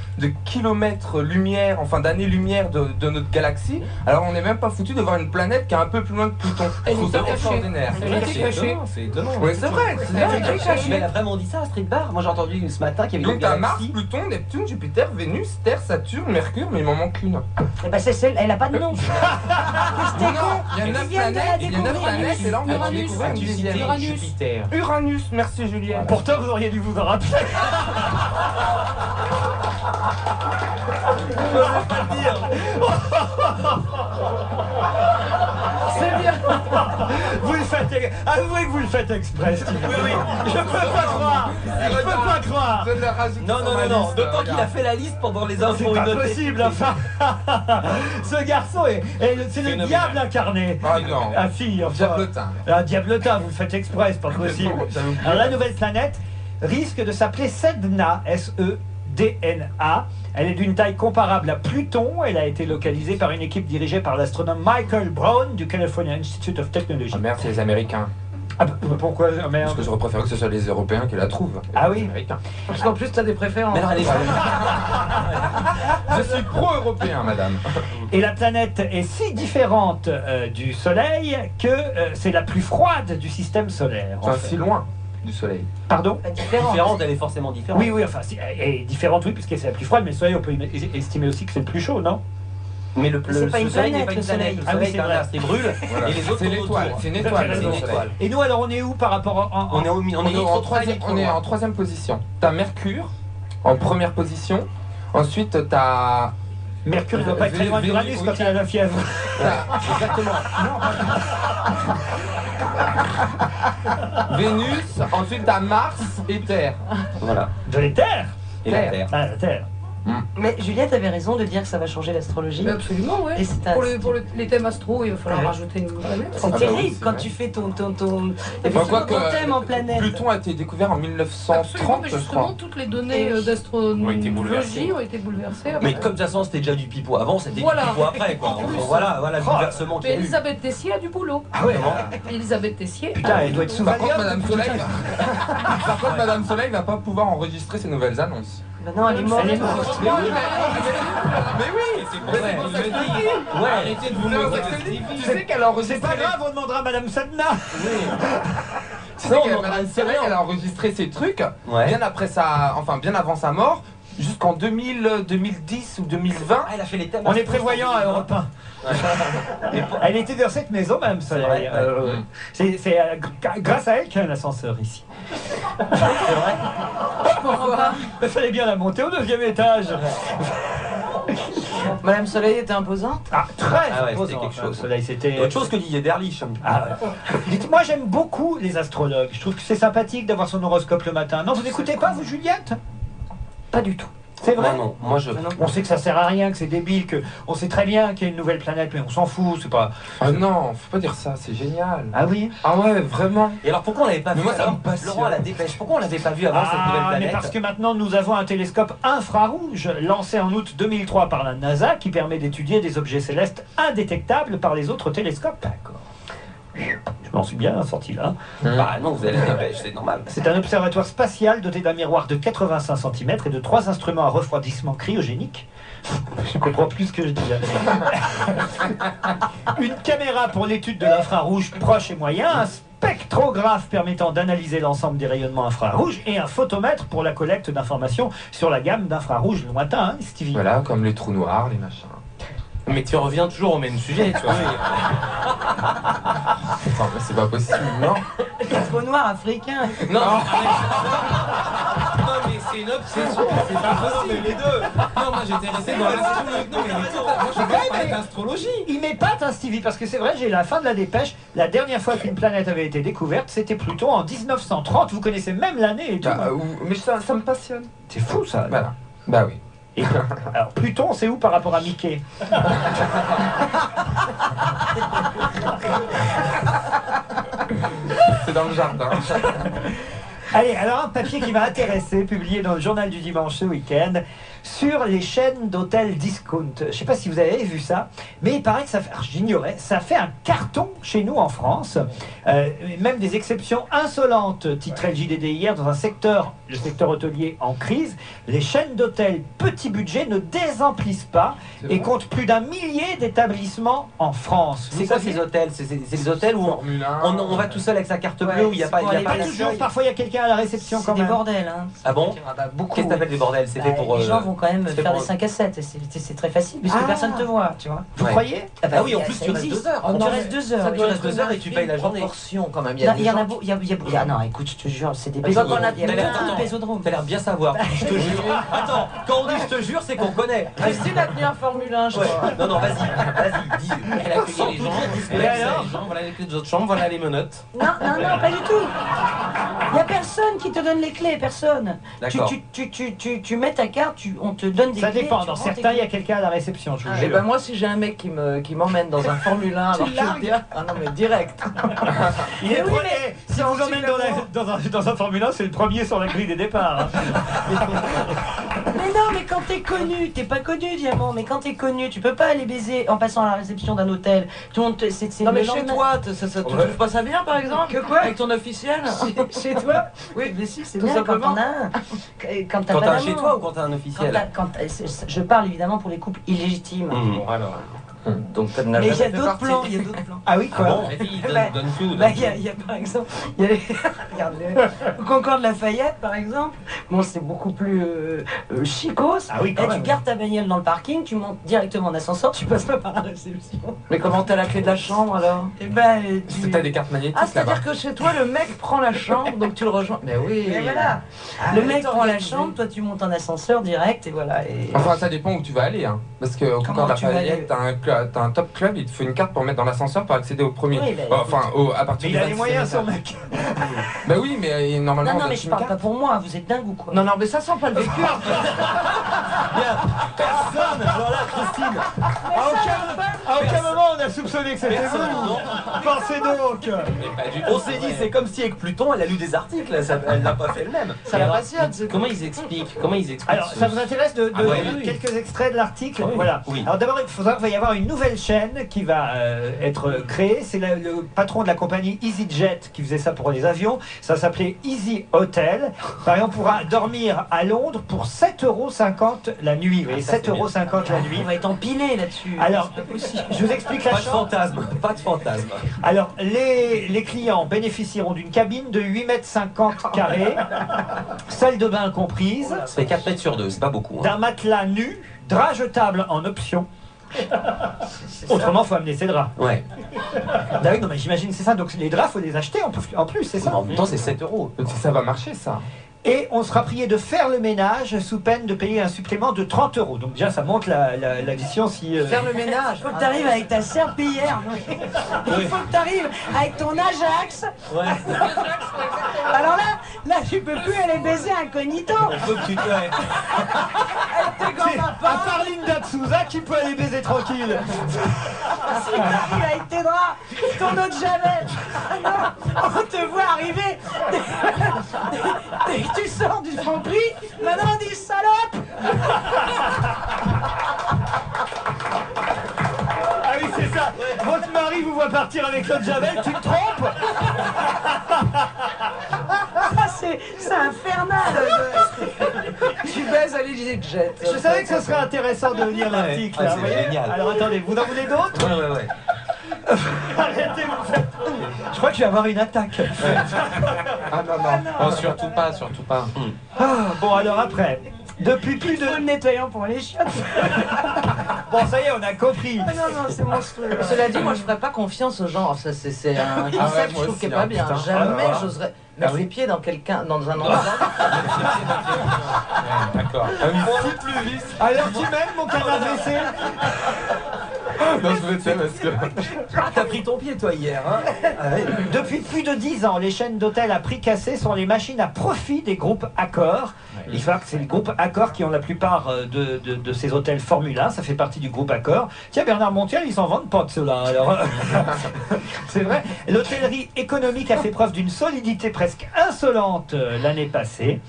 kilomètres-lumière, enfin d'années-lumière de notre galaxie. Alors on n'est même pas foutu de voir une planète qui est un peu plus loin que Pluton. Elle est extraordinaire. C'est étonnant. Oui, c'est vrai. Mais elle a vraiment dit ça, Astrid Barr. Moi j'ai entendu ce matin qu'il y avait donc une t'as galaxie. Mars, Pluton, Neptune, Jupiter, Vénus, Terre, Saturne, Mercure, mais il m'en manque une. Eh ben c'est celle, elle a pas de nom. Il y a 9 planètes, et là on va découvrir une dixième. Jupiter. Uranus, merci Julien. Pourtant vous auriez dû vous en rappeler. Je n'osais pas le dire. C'est bien. Vous le faites, avouez que vous le faites exprès, Stevie. Oui, oui. Je peux pas croire. Je peux pas croire. Non. D'autant qu'il a fait la liste pendant les infos. C'est pas possible, enfin. Ce garçon c'est le diable incarné. Ah non. La fille, enfin. Diablotin. Un diablotin, vous le faites exprès, c'est pas possible. Alors la nouvelle planète risque de s'appeler Sedna, S-E-D-N-A. Elle est d'une taille comparable à Pluton. Elle a été localisée par une équipe dirigée par l'astronome Michael Brown du California Institute of Technology. Ah merde, c'est les Américains. Ah, pourquoi merde? Parce que j'aurais préféré que ce soit les Européens qui la trouvent. Ah oui. Parce qu'en plus, t'as des préférences. Mais non, elle est Je suis pro-européen, madame. Et la planète est si différente du Soleil que c'est la plus froide du système solaire. Enfin, si loin du Soleil. Pardon? différente, elle est forcément différente. Oui, enfin, elle est différente, oui, puisque c'est la plus froide, mais le Soleil, on peut estimer aussi que c'est le plus chaud, non? Mais le Soleil n'est pas une planète. Le Soleil, c'est vrai. il brûle. Voilà. Et les autres c'est l'étoile. C'est une étoile. Et nous, alors, on est où par rapport On est en troisième position. T'as Mercure en première position. Ensuite, t'as... Mercure ne doit pas être très loin d'Uranus quand il a la fièvre. Exactement. Vénus, ensuite t'as Mars et Terre. Voilà. De les terres. Et la Terre. Ah, la Terre. Mais Juliette avait raison de dire que ça va changer l'astrologie. Mais absolument, oui. Et c'est un- Pour les thèmes astro, il va falloir rajouter une planète. C'est terrible quand tu fais ton thème en planète. Pluton a été découvert en 1930, Absolument, mais je justement, crois. toutes les données d'astrologie ont été bouleversées. Mais comme de toute façon c'était déjà du pipeau avant, c'était Voilà. du pipeau après quoi. En plus. Voilà le bouleversement Mais qu'il y a eu. Elisabeth Tessier a du boulot. Ah ouais. Elisabeth Tessier. Putain, elle doit être sous Par contre, Valium. Madame Soleil va pas pouvoir enregistrer ses nouvelles annonces. Bah non, elle est morte. Elle est morte. Mais oui, c'est pour ça que je le dis. Arrêtez de vous moquer de Stevie. Tu sais qu'elle a C'est enregistré. pas grave, on demandera à Madame Sadna. Tu sais que Madame Soleil, elle a enregistré ses trucs bien après bien avant sa mort, jusqu'en 2010 ou 2020. Elle a fait les thèmes. On est prévoyant à Europe 1. Elle était dans cette maison, Madame Soleil. C'est grâce à elle qu'il y a un ascenseur ici. Il fallait bien la monter au 9e étage. Madame Soleil était imposante. Ah, très Ah ouais, imposant, c'était quelque Madame chose. Soleil, c'était Autre chose que Didier Derlich. Ah ouais. Dites-moi, j'aime beaucoup les astrologues. Je trouve que c'est sympathique d'avoir son horoscope le matin. Non, vous n'écoutez pas, vous, Juliette? Pas du tout. C'est vrai? Non, moi je. On sait que ça sert à rien, que c'est débile, que on sait très bien qu'il y a une nouvelle planète, mais on s'en fout, c'est pas. Ah non, faut pas dire ça, c'est génial. Ah oui? Ah ouais, vraiment. Et alors pourquoi on l'avait pas Mais vu moi, ça avant me passionne. Laurent à la dépêche, pourquoi on l'avait pas vu avant cette nouvelle planète? Mais parce que maintenant nous avons un télescope infrarouge lancé en août 2003 par la NASA qui permet d'étudier des objets célestes indétectables par les autres télescopes. D'accord. Je m'en suis bien sorti là. Bah non, vous avez la dépêche, c'est normal. C'est un observatoire spatial doté d'un miroir de 85 cm et de 3 instruments à refroidissement cryogénique. Je comprends plus ce que je dis là. Une caméra pour l'étude de l'infrarouge proche et moyen, un spectrographe permettant d'analyser l'ensemble des rayonnements infrarouges et un photomètre pour la collecte d'informations sur la gamme d'infrarouge lointain, hein, Stevie. Voilà, comme les trous noirs, les machins. Mais tu reviens toujours au même sujet, tu vois. Attends, mais c'est pas possible, non? Les trous noirs africains. Non, mais c'est une obsession, c'est pas possible. Les deux. Non, moi j'étais resté dans l'astrologie. Non, mais moi je veux parler d'astrologie. Il m'épate, hein, Stevie, parce que c'est vrai, j'ai la fin de la dépêche. La dernière fois qu'une planète avait été découverte, c'était Pluton en 1930. Vous connaissez même l'année et tout. Bah, mais ça me passionne. C'est fou ça. Voilà. Bah oui. Et alors Pluton, c'est où par rapport à Mickey? C'est dans le jardin. Allez, alors un papier qui m'a intéressé, publié dans le journal du dimanche ce week-end, sur les chaînes d'hôtels discount. Je ne sais pas si vous avez vu ça, mais il paraît que ça fait, alors, j'ignorais, ça fait un carton chez nous en France. Même des exceptions insolentes, titrait le JDD hier, dans un secteur, le secteur hôtelier en crise. Les chaînes d'hôtels petit budget ne désemplissent pas et comptent plus d'1 millier d'établissements en France. C'est quoi ces hôtels? C'est des hôtels où on va tout seul avec sa carte bleue, où il n'y a pas Pas toujours, parfois il y a quelqu'un à la réception quand C'est des même. bordels, hein. Ah bon? Qu'est-ce que t'appelles des bordels? C'est fait pour. Les gens vont quand même c'est faire pour- des 5 à 7, et c'est très facile, puisque Ah. personne te voit, tu vois. Vous croyez? Ah bah, oui, en plus ça tu restes existe. 2 heures. Tu restes 2 heures. Ça oui. tu restes 2 heures et tu payes la journée. Proportion quand même. Non, il y en a beau. Ah non, écoute, je te jure, c'est des Mais quand on a- pésodromes. Il y a t'as l'air- beaucoup de attends, pésodromes. T'as l'air bien savoir. Je te jure. Attends, quand on dit je te jure, c'est qu'on connaît. Christine a tenu un Formule 1, je Ouais. crois. Non, vas-y, dis. Elle a accueilli les gens, elle a accueilli les gens, voilà les clés des autres chambres, voilà les menottes. Non, pas du tout. Il n'y a personne qui te donne les clés, personne. D'accord. Tu mets ta carte, on te donne des Ça clés. dépend, tu dans rentres tes certains il y a clés. quelqu'un à la réception, je vous Et jure. ben moi, si j'ai un mec qui m'emmène dans un Formule 1, alors je vais le dire. Ah non, mais direct. Il est oui, premier. mais Si c'est vous emmène anti-glamour. dans un Formule 1, c'est le premier sur la grille des départs. hein. Mais non, mais quand t'es connu, t'es pas connu, Diamant, mais quand t'es connu, tu peux pas aller baiser en passant à la réception d'un hôtel. Tout le monde c'est Non, mais le chez lendemain. toi, tu trouves pas ça bien, par exemple? Que quoi? Avec ton officiel? Chez toi? Oui, mais si, c'est Tout bien quand simplement. on a un. Quand t'as Quand pas t'as un d'amant. chez toi ou quand t'as un officiel? Je parle évidemment pour les couples illégitimes. Bon, alors. Donc t'as Mais il y a d'autres plans, il y a d'autres plans. Ah oui, quoi. bon Vas-y, Bah, donne tout. Bah, il y a par exemple, il y a les... Regarde, au Concorde Lafayette par exemple, bon c'est beaucoup plus chicos. Ah oui, quand Là, même. tu gardes ta bagnole dans le parking, tu montes directement en ascenseur, tu passes pas par la réception. Mais comment t'as la clé de la chambre alors? Et ben T'as des cartes magnétiques Ah, là-bas. c'est-à-dire que chez toi, le mec prend la chambre, donc tu le rejoins. Mais oui. Mais voilà. Ah, Le mais mec t'as prend la organisé. chambre, toi tu montes en ascenseur direct et voilà. Et... Enfin, ça dépend où tu vas aller, hein. Parce que au Comment Concorde tu vas Lafayette, t'as un top club, il te faut une carte pour mettre dans l'ascenseur pour accéder au premier. Oui, bah, À partir Mais du il a les 26e moyens, son étage. mec. Bah oui, mais normalement. Non, on non, mais donne je une parle carte. pas pour moi, vous êtes dingue ou quoi. Non, non, mais ça sent pas le vécu. Bien, personne. Alors là, Christine, à aucun moment on a soupçonné que c'était vous. Pensez donc. On s'est dit, c'est comme si avec Pluton, elle a lu des articles, elle n'a pas fait le même. Ça m'impressionne. Comment ils expliquent Alors, ça vous intéresse de quelques extraits de l'article? Voilà. Oui. Alors d'abord, il faudra qu'il va y avoir une nouvelle chaîne qui va être créée. C'est le patron de la compagnie EasyJet qui faisait ça pour les avions. Ça s'appelait Easy Hotel. Par exemple, on pourra dormir à Londres pour 7,50 € la nuit. Vous voyez, 7,50 € la nuit. On va être empilé là-dessus. Alors, je vous explique la Pas de chambre. fantasme, pas de fantasme. Alors, les clients bénéficieront d'une cabine de 8,50 m², salle de bain comprise, Ça fait 4 mètres sur 2, c'est pas beaucoup. Hein. d'un matelas nu, drap jetable en option. Autrement, il faut amener ses draps. Ouais. Bah oui, non, mais j'imagine, c'est ça. Donc, les draps, il faut les acheter en plus, c'est ça. En même temps, c'est 7 €. Ça va marcher, ça. Et on sera prié de faire le ménage sous peine de payer un supplément de 30 €. Donc, déjà, ça monte l'addition si. Faire le ménage. Il faut que tu arrives avec ta serpillière. Il faut que tu arrives avec ton Ajax. Ouais. Alors là, tu peux plus aller baiser incognito. Il faut que tu te... C'est à part Linda de Souza qui peut aller baiser tranquille. Si tu arrives avec tes draps, ton eau de javel, on te voit arriver. Dès que tu sors du Franprix, maintenant on dit salope. Ah oui, c'est ça. Votre mari vous voit partir avec l'eau de javel, tu te trompes. Ah, c'est infernal. Tu baises à l'EasyJet. Je savais que ce serait intéressant de lire l'article. Ouais, là, c'est vous voyez. génial. Alors attendez, vous en voulez d'autres? Ouais. Arrêtez, vous faites... Je crois que je vais avoir une attaque. Ah non. Oh, surtout pas, surtout pas. Ah, bon, alors après, depuis plus de... Il faut le nettoyant pour les chiottes. Bon, ça y est, on a compris. Ah non, c'est monstrueux. Cela dit, moi je ferais pas confiance aux gens. Ça, c'est un concept moi je trouve aussi, qui est hein, pas bien. putain. Jamais Ah, j'oserais mettre les pieds dans quelqu'un, dans un endroit. D'accord. Alors tu m'aimes, mon canard blessé? Non, je voulais te faire parce que. T'as pris ton pied, toi, hier. Hein. Ah, ouais. Depuis plus de 10 ans, les chaînes d'hôtels à prix cassé sont les machines à profit des groupes Accor. Il faut que c'est les groupes Accor qui ont la plupart de ces hôtels Formule 1. Ça fait partie du groupe Accor. Tiens, Bernard Montiel, ils s'en vendent pas de ceux-là. Alors, c'est vrai. L'hôtellerie économique a fait preuve d'une solidité presque insolente l'année passée.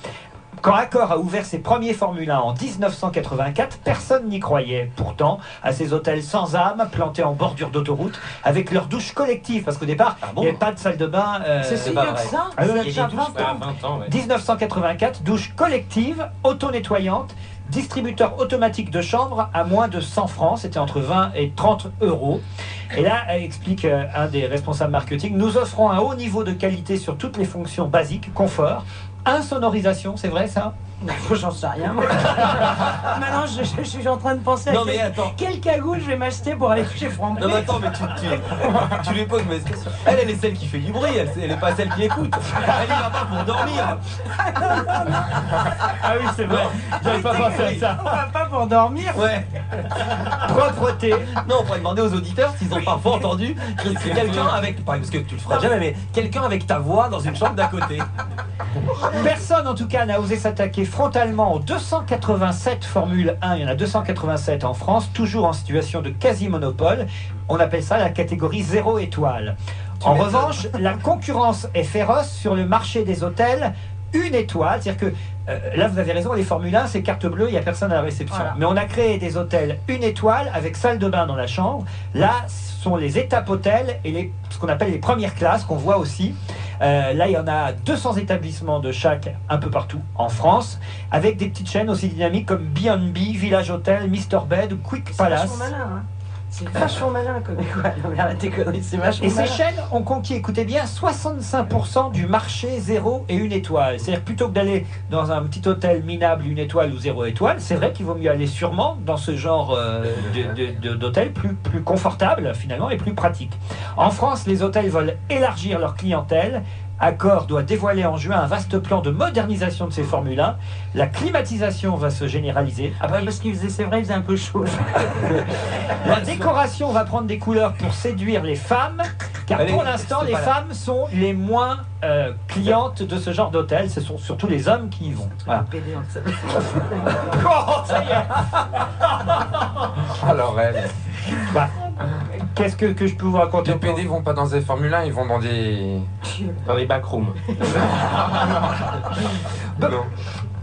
Quand Accor a ouvert ses premiers Formule 1 en 1984, personne n'y croyait. Pourtant, à ces hôtels sans âme, plantés en bordure d'autoroute, avec leurs douches collectives, parce qu'au départ, il n'y avait pas de salle de bain. C'est si vieux que ça. Ah oui, Ça a il y déjà a des douches, 20 ans. 1984, douche collective, auto-nettoyante, distributeur automatique de chambres à moins de 100 francs, c'était entre 20 et 30 €. Et là, explique un des responsables marketing, nous offrons un haut niveau de qualité sur toutes les fonctions basiques, confort, insonorisation, c'est vrai ça? J'en sais rien. Maintenant, je suis en train de penser à quelle cagoule je vais m'acheter pour aller chez Franprix. Non mais attends, mais tu lui poses, mais elle est celle qui fait du bruit, elle est pas celle qui écoute. Elle y va pas pour dormir. Ah oui, c'est vrai, j'avais pas pensé à ça. On va pas pour dormir. Ouais. Propreté. Non, on pourrait demander aux auditeurs s'ils ont parfois entendu quelqu'un avec, parce que tu le feras jamais, mais quelqu'un avec ta voix dans une chambre d'à côté. Personne en tout cas n'a osé s'attaquer frontalement aux 287 Formule 1, il y en a 287 en France, toujours en situation de quasi-monopole. On appelle ça la catégorie 0 étoile. En revanche, la concurrence est féroce sur le marché des hôtels 1 étoile, c'est-à-dire que là vous avez raison, les Formule 1 c'est carte bleue, il n'y a personne à la réception. Voilà. Mais on a créé des hôtels 1 étoile avec salle de bain dans la chambre. Là, ce sont les étapes hôtels et ce qu'on appelle les premières classes qu'on voit aussi. Là, il y en a 200 établissements de chaque un peu partout en France, avec des petites chaînes aussi dynamiques comme B&B, Village Hotel, Mr Bed, Quick Palace. C'est vachement malin, hein. C'est vachement malin comme quoi. Non mais arrête tes conneries, c'est vachement Et malin. ces chaînes ont conquis, écoutez bien, 65% du marché 0 et 1 étoile. C'est-à-dire plutôt que d'aller dans un petit hôtel minable 1 étoile ou 0 étoile, c'est vrai qu'il vaut mieux aller sûrement dans ce genre d'hôtel plus confortable finalement et plus pratique. En France, les hôtels veulent élargir leur clientèle. Accor doit dévoiler en juin un vaste plan de modernisation de ses Formule 1. La climatisation va se généraliser. Ah bah parce qu'il faisait, c'est vrai, il faisait un peu chaud. La décoration va prendre des couleurs pour séduire les femmes. Car pour l'instant, les femmes sont les moins clientes de ce genre d'hôtel. Ce sont surtout les hommes qui y vont. Voilà. Oh, ça y est. Alors elle. Bah, qu'est-ce que je peux vous raconter? Les PD vont pas dans des Formule 1, ils vont dans des backrooms. Non.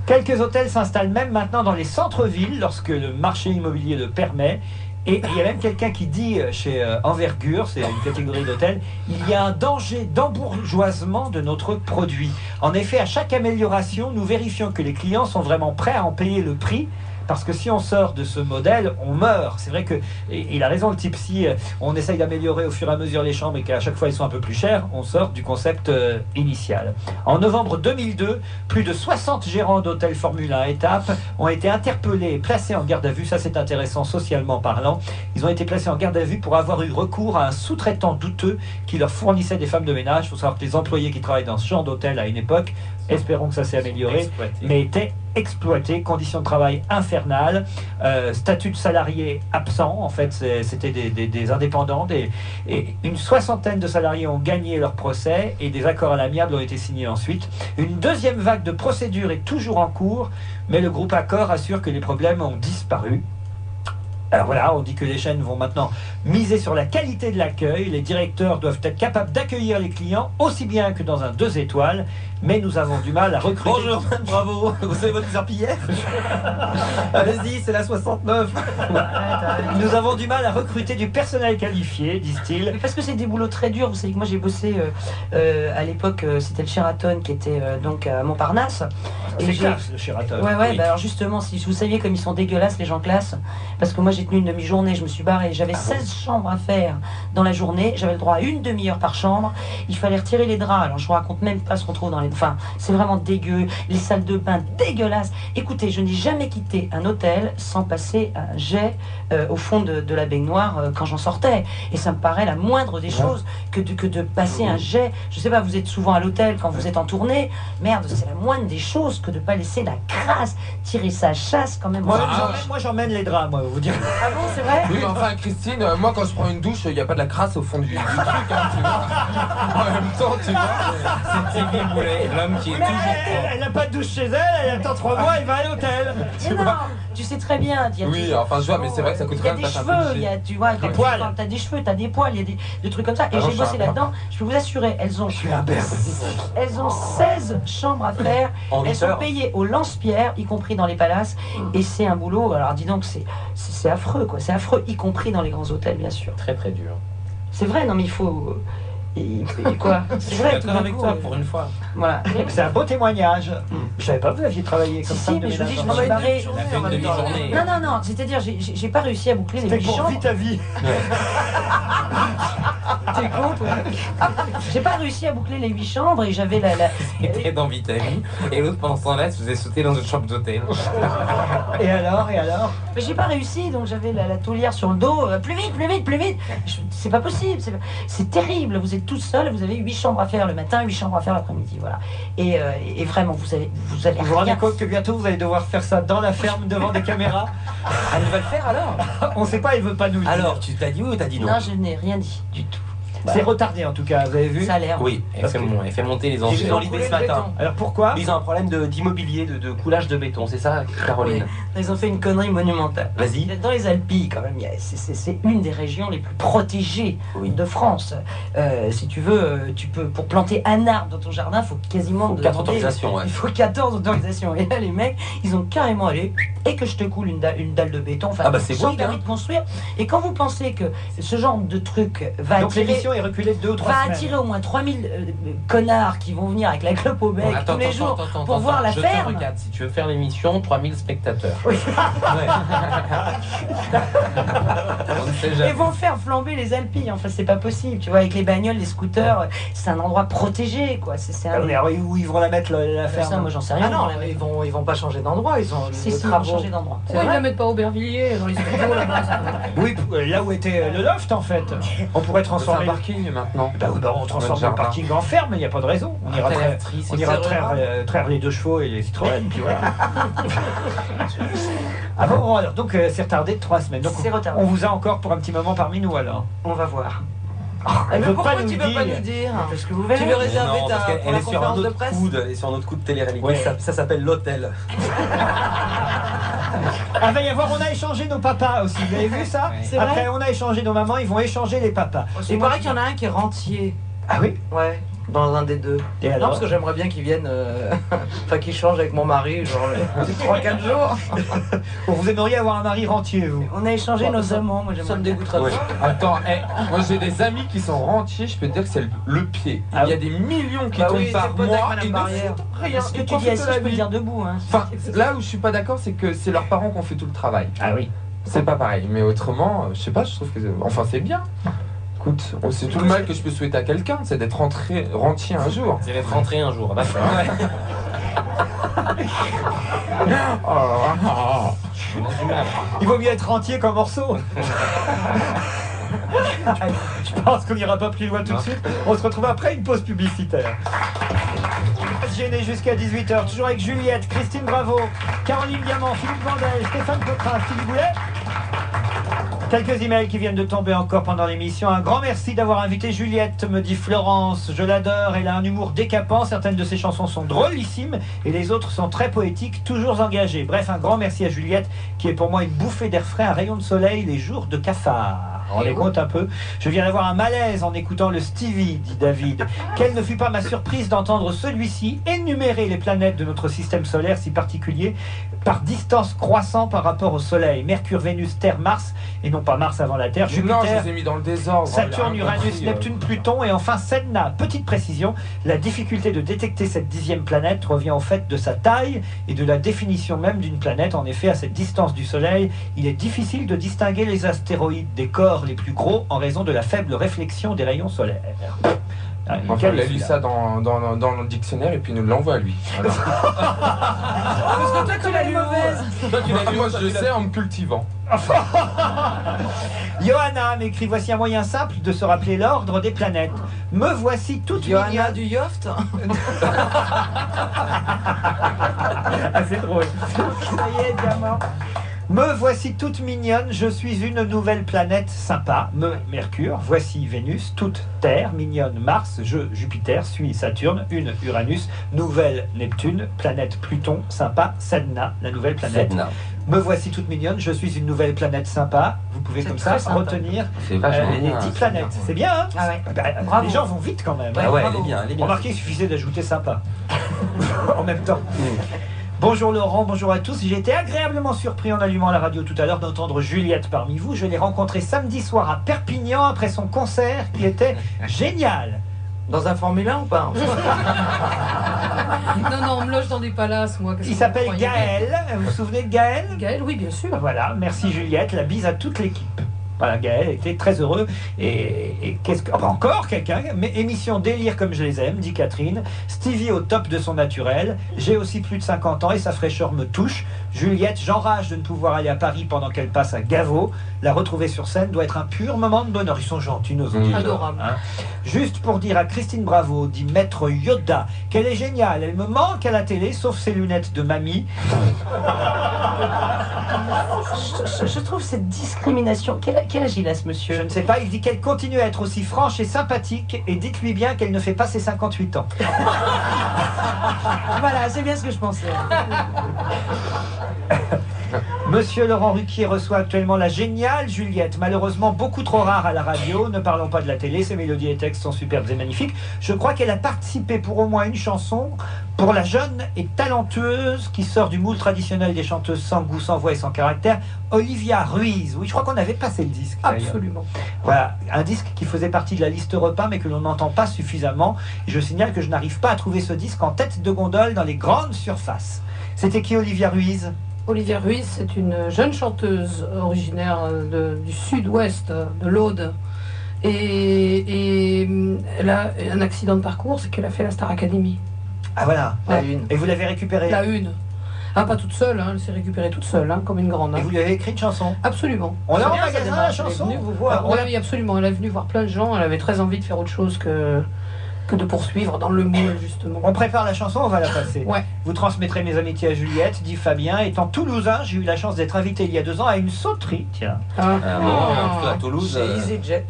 Quelques hôtels s'installent même maintenant dans les centres-villes lorsque le marché immobilier le permet. Et il y a même quelqu'un qui dit chez Envergure, c'est une catégorie d'hôtels, il y a un danger d'embourgeoisement de notre produit. En effet, à chaque amélioration, nous vérifions que les clients sont vraiment prêts à en payer le prix. Parce que si on sort de ce modèle, on meurt. C'est vrai que, et il a raison le type, si on essaye d'améliorer au fur et à mesure les chambres et qu'à chaque fois elles sont un peu plus chères, on sort du concept initial. En novembre 2002, plus de 60 gérants d'hôtels Formule 1 étape ont été interpellés et placés en garde à vue. Ça, c'est intéressant socialement parlant. Ils ont été placés en garde à vue pour avoir eu recours à un sous-traitant douteux qui leur fournissait des femmes de ménage. Il faut savoir que les employés qui travaillent dans ce genre d'hôtel à une époque, espérons que ça s'est amélioré, mais étaient exploités, conditions de travail infernales, statut de salarié absent, en fait c'était des indépendants, et une soixantaine de salariés ont gagné leur procès et des accords à l'amiable ont été signés ensuite. Une deuxième vague de procédures est toujours en cours, mais le groupe Accor assure que les problèmes ont disparu. Alors voilà, on dit que les chaînes vont maintenant miser sur la qualité de l'accueil. Les directeurs doivent être capables d'accueillir les clients aussi bien que dans un 2 étoiles. Mais nous avons du mal à recruter... Bonjour, bravo. Vous savez votre serpillière? Allez-y, c'est la 69. Nous avons du mal à recruter du personnel qualifié, disent-ils. Parce que c'est des boulots très durs. Vous savez que moi j'ai bossé à l'époque, c'était le Sheraton qui était donc à Montparnasse. C'est classe le Sheraton. Ouais, oui. Bah alors justement, si vous saviez comme ils sont dégueulasses les gens classe, parce que moi j'ai tenu une demi-journée, je me suis barré, j'avais 16 chambres à faire dans la journée, j'avais le droit à une demi-heure par chambre, il fallait retirer les draps, alors je vous raconte même pas ce qu'on trouve dans les... Enfin, c'est vraiment dégueu, les salles de bain dégueulasses. Écoutez, je n'ai jamais quitté un hôtel sans passer un jet au fond de la baignoire quand j'en sortais, et ça me paraît la moindre des choses que de passer un jet. Je sais pas, vous êtes souvent à l'hôtel quand vous êtes en tournée, merde, c'est la moindre des choses que de pas laisser la crasse, tirer sa chasse quand même. Moi j'emmène les draps, moi, vous dire. Ah bon, c'est vrai? Oui, mais enfin, Christine, moi quand je prends une douche, il n'y a pas de la crasse au fond du truc, hein, tu vois. En même temps, tu vois. C'est Sylvie Boulet, l'homme qui est toujours propre. Elle n'a pas de douche chez elle, elle attend 3 mois, elle va à l'hôtel. Mais non, tu sais très bien. Oui, enfin je vois, mais c'est vrai que ça coûte rien de passer un peu de cheveux, il y a, tu vois, quand t'as des cheveux, t'as des poils, il y a des trucs comme ça. Et j'ai bossé là-dedans, je peux vous assurer, elles ont 16 chambres à faire, elles sont payées au lance-pierre, y compris dans les palaces, et c'est un boulot, alors dis donc, c'est affreux, quoi, c'est affreux, y compris dans les grands hôtels, bien sûr. Très très dur. C'est vrai, non mais il faut... quoi? C'est vrai, je suis d'accord avec toi pour une fois. Voilà. C'est un beau témoignage. Je savais pas que vous aviez travaillé comme ça. Si, mais je vous dis, je me suis barré. demi-journée. Non, c'est-à-dire, j'ai pas réussi à boucler les 8 chambres. C'était pour ta vie. T'es con, toi. J'ai pas réussi à boucler les 8 chambres et j'avais la... C'était dans Vitali, et l'autre pendant ce temps-là se faisait sauter dans une chambre d'hôtel. Et alors Mais j'ai pas réussi, donc j'avais la taulière sur le dos. Plus vite. C'est pas possible, c'est terrible. Vous êtes toute seule, vous avez 8 chambres à faire le matin, 8 chambres à faire l'après-midi, voilà. Et vraiment, vous allez vous vous rendez compte que bientôt vous allez devoir faire ça dans la ferme devant des caméras? Elle va le faire alors? On sait pas, il veut pas nous le dire. Alors, tu t'as dit oui ou t'as dit non? Non, je n'ai rien dit du tout. C'est retardé en tout cas, vous avez vu? Ça a l'air. Oui, Elle fait monter les enchères. Ils ont l'idée ce matin. Alors pourquoi? Ils ont un problème d'immobilier, de coulage de béton, c'est ça, Caroline? Oui. Ils ont fait une connerie monumentale. Vas-y. Dans les Alpilles, quand même, c'est une des régions les plus protégées de France. Si tu veux, tu peux, pour planter un arbre dans ton jardin, il faut quasiment... 4 autorisations, ouais. Il faut 14 autorisations. Et là, les mecs, ils ont carrément allé, et que je te coule une dalle de béton, enfin, c'est sans beau, permis de construire. Et quand vous pensez que ce genre de truc va Donc attirer... l'émission est reculée de 2 ou 3 va semaines. attirer au moins 3000 connards qui vont venir avec la clope au bec tous les jours pour voir la ferme. Regarde, si tu veux faire l'émission, 3000 spectateurs. Oui. On ne sait jamais. Et vont faire flamber les Alpilles. Enfin, c'est pas possible. Tu vois, avec les bagnoles, les scooters, c'est un endroit protégé, quoi. C'est un... Où ils vont la mettre la ferme? Ça, moi, j'en sais rien. Ah non, ils vont pas changer d'endroit. Ils ont Si, les ils vont travaux. changer d'endroit. Pourquoi ils la mettent pas au Aubervilliers, dans les studios là-bas? Oui, là où était le loft en fait. On pourrait C'est un transformer. parking maintenant. On transforme le parking en ferme, il n'y a pas de raison. On ira traire les 2 chevaux et les Citroën, puis voilà. Ah bon, alors donc c'est retardé de 3 semaines. Donc C'est retardé. on vous a encore pour un petit moment parmi nous alors. On va voir. Elle Mais veut pourquoi pas nous tu veux pas dire. nous dire? Parce que vous Tu verrez. veux réserver Non, ta parce qu'elle pour la est sur un conférence de autre presse? coude, elle est sur notre coup de télé-réalité. Ouais. Ça s'appelle l'hôtel. Ah, va y avoir, on a échangé nos papas aussi. Vous avez vu ça? C'est vrai. Après, on a échangé nos mamans, ils vont échanger les papas. Il paraît qu'il y en a un qui est rentier. Ah oui? Ouais, dans un des deux. Et Non, alors? parce que j'aimerais bien qu'ils viennent. Enfin, qu'ils changent avec mon mari, genre 3-4 jours. Bon, vous aimeriez avoir un mari rentier, vous? On a échangé nos amants, moi Ça j'aimerais me bien. dégoûterait Ouais. pas. Attends, moi j'ai des amis qui sont rentiers, je peux te dire que c'est le pied. Ah Il y a des millions qui Bah tombent oui, par c'est pas mois avec Madame et ne Barrière. foutent rien. Ce que Ils tu dis profitent assis, de la je peux le vie. dire debout. Hein. Enfin, là où je suis pas d'accord, c'est que c'est leurs parents qui ont fait tout le travail. Ah oui. C'est pas pareil, mais autrement, je sais pas, je trouve que enfin c'est bien. Écoute, c'est tout le mal que je peux souhaiter à quelqu'un, c'est d'être rentier un jour. C'est d'être rentré un jour, d'accord. Il vaut mieux être rentier qu'un morceau. Je pense qu'on n'ira pas plus loin tout de suite. On se retrouve après une pause publicitaire. Gêné jusqu'à 18h, toujours avec Juliette, Christine Bravo, Caroline Diamant, Philippe Vandel, Stéphane Cotrin, Philippe Boulet. Quelques emails qui viennent de tomber encore pendant l'émission. Un grand merci d'avoir invité Juliette, me dit Florence. Je l'adore, elle a un humour décapant. Certaines de ses chansons sont drôlissimes et les autres sont très poétiques, toujours engagées. Bref, un grand merci à Juliette qui est pour moi une bouffée d'air frais, un rayon de soleil les jours de cafard. On les compte un peu. Je viens d'avoir un malaise en écoutant le Stevie, dit David. Quelle ne fut pas ma surprise d'entendre celui-ci énumérer les planètes de notre système solaire si particulier par distance croissant par rapport au Soleil. Mercure, Vénus, Terre, Mars, et non pas Mars avant la Terre, Non, Jupiter, je les ai mis dans le désordre. Saturne, Il a rien Uranus, compris, Neptune, Pluton et enfin Sedna. Petite précision, la difficulté de détecter cette 10e planète revient au fait de sa taille et de la définition même d'une planète. En effet, à cette distance du Soleil, il est difficile de distinguer les astéroïdes des corps les plus gros en raison de la faible réflexion des rayons solaires. Enfin, il a lu ça dans le dictionnaire et puis il nous l'envoie à lui. Voilà. Parce que toi, tu l'as lu mauvaise. Toi, tu l'as lu, moi je le sais en me cultivant. Johanna m'écrit, voici un moyen simple de se rappeler l'ordre des planètes. Me voici toute Johanna mignonne. du Yoft. Ah, c'est drôle. Ça y est, diamant. Me voici toute mignonne, je suis une nouvelle planète sympa. Me, Mercure, voici Vénus, toute Terre, mignonne Mars, je, Jupiter, suis Saturne, une Uranus, nouvelle Neptune, planète Pluton, sympa, Sedna, la nouvelle planète. Sedna. Me voici toute mignonne, je suis une nouvelle planète sympa. Vous pouvez comme ça très sympa. retenir C'est vachement les bien, 10 c'est planètes. bien. C'est bien, hein? Ah ouais. Bah, Bravo. les gens vont vite quand même. Ah ouais, Bravo. elle est bien, elle est bien. Remarquez, il suffisait d'ajouter sympa en même temps. Bonjour Laurent, bonjour à tous. J'ai été agréablement surpris en allumant la radio tout à l'heure d'entendre Juliette parmi vous. Je l'ai rencontrée samedi soir à Perpignan après son concert qui était génial. Dans un Formule 1 ou pas? Non, non, on me loge dans des palaces, moi. qu'est-ce Il que s'appelle vous croyez? Gaël. Vous vous souvenez de Gaël? Gaël, oui, bien sûr. Voilà, merci Juliette. La bise à toute l'équipe. Voilà, Gaël était très heureux. Et qu'est-ce que. Oh, bah, encore quelqu'un. Mais émission délire comme je les aime, dit Catherine. Stevie au top de son naturel. J'ai aussi plus de 50 ans et sa fraîcheur me touche. Juliette, j'enrage de ne pouvoir aller à Paris pendant qu'elle passe à Gaveau. La retrouver sur scène doit être un pur moment de bonheur. Ils sont gentils, nos auditeurs. Adorable. Hein. Juste pour dire à Christine Bravo, dit Maître Yoda, qu'elle est géniale. Elle me manque à la télé, sauf ses lunettes de mamie. Je trouve cette discrimination. Quel âge il a ce monsieur? Je ne sais pas, il dit qu'elle continue à être aussi franche et sympathique, et dites-lui bien qu'elle ne fait pas ses 58 ans. Voilà, c'est bien ce que je pensais. Monsieur Laurent Ruquier reçoit actuellement la géniale Juliette, malheureusement beaucoup trop rare à la radio. Ne parlons pas de la télé, ses mélodies et textes sont superbes et magnifiques. Je crois qu'elle a participé pour au moins une chanson pour la jeune et talentueuse qui sort du moule traditionnel des chanteuses sans goût, sans voix et sans caractère, Olivia Ruiz. Oui, je crois qu'on avait passé le disque. d'ailleurs. Absolument. Voilà, un disque qui faisait partie de la liste repas mais que l'on n'entend pas suffisamment. Et je signale que je n'arrive pas à trouver ce disque en tête de gondole dans les grandes surfaces. C'était qui Olivia Ruiz? Olivia Ruiz, c'est une jeune chanteuse originaire du sud-ouest de l'Aude. Et elle a un accident de parcours, c'est qu'elle a fait la Star Academy. Ah voilà, La une. Et vous l'avez récupérée? La une. Ah, pas toute seule, hein, elle s'est récupérée toute seule, hein, comme une grande. Et vous lui avez écrit une chanson? Absolument. On l'a en Bien, ça magasin la démarche. Elle est chanson? venue vous voir. Oui, absolument. Elle est venue voir plein de gens. Elle avait très envie de faire autre chose que que de poursuivre dans le moule, justement. On prépare la chanson, on va la passer. Ouais. Vous transmettrez mes amitiés à Juliette, dit Fabien. Étant toulousain, j'ai eu la chance d'être invité il y a 2 ans à une sauterie, tiens. À Toulouse. Chez EasyJet.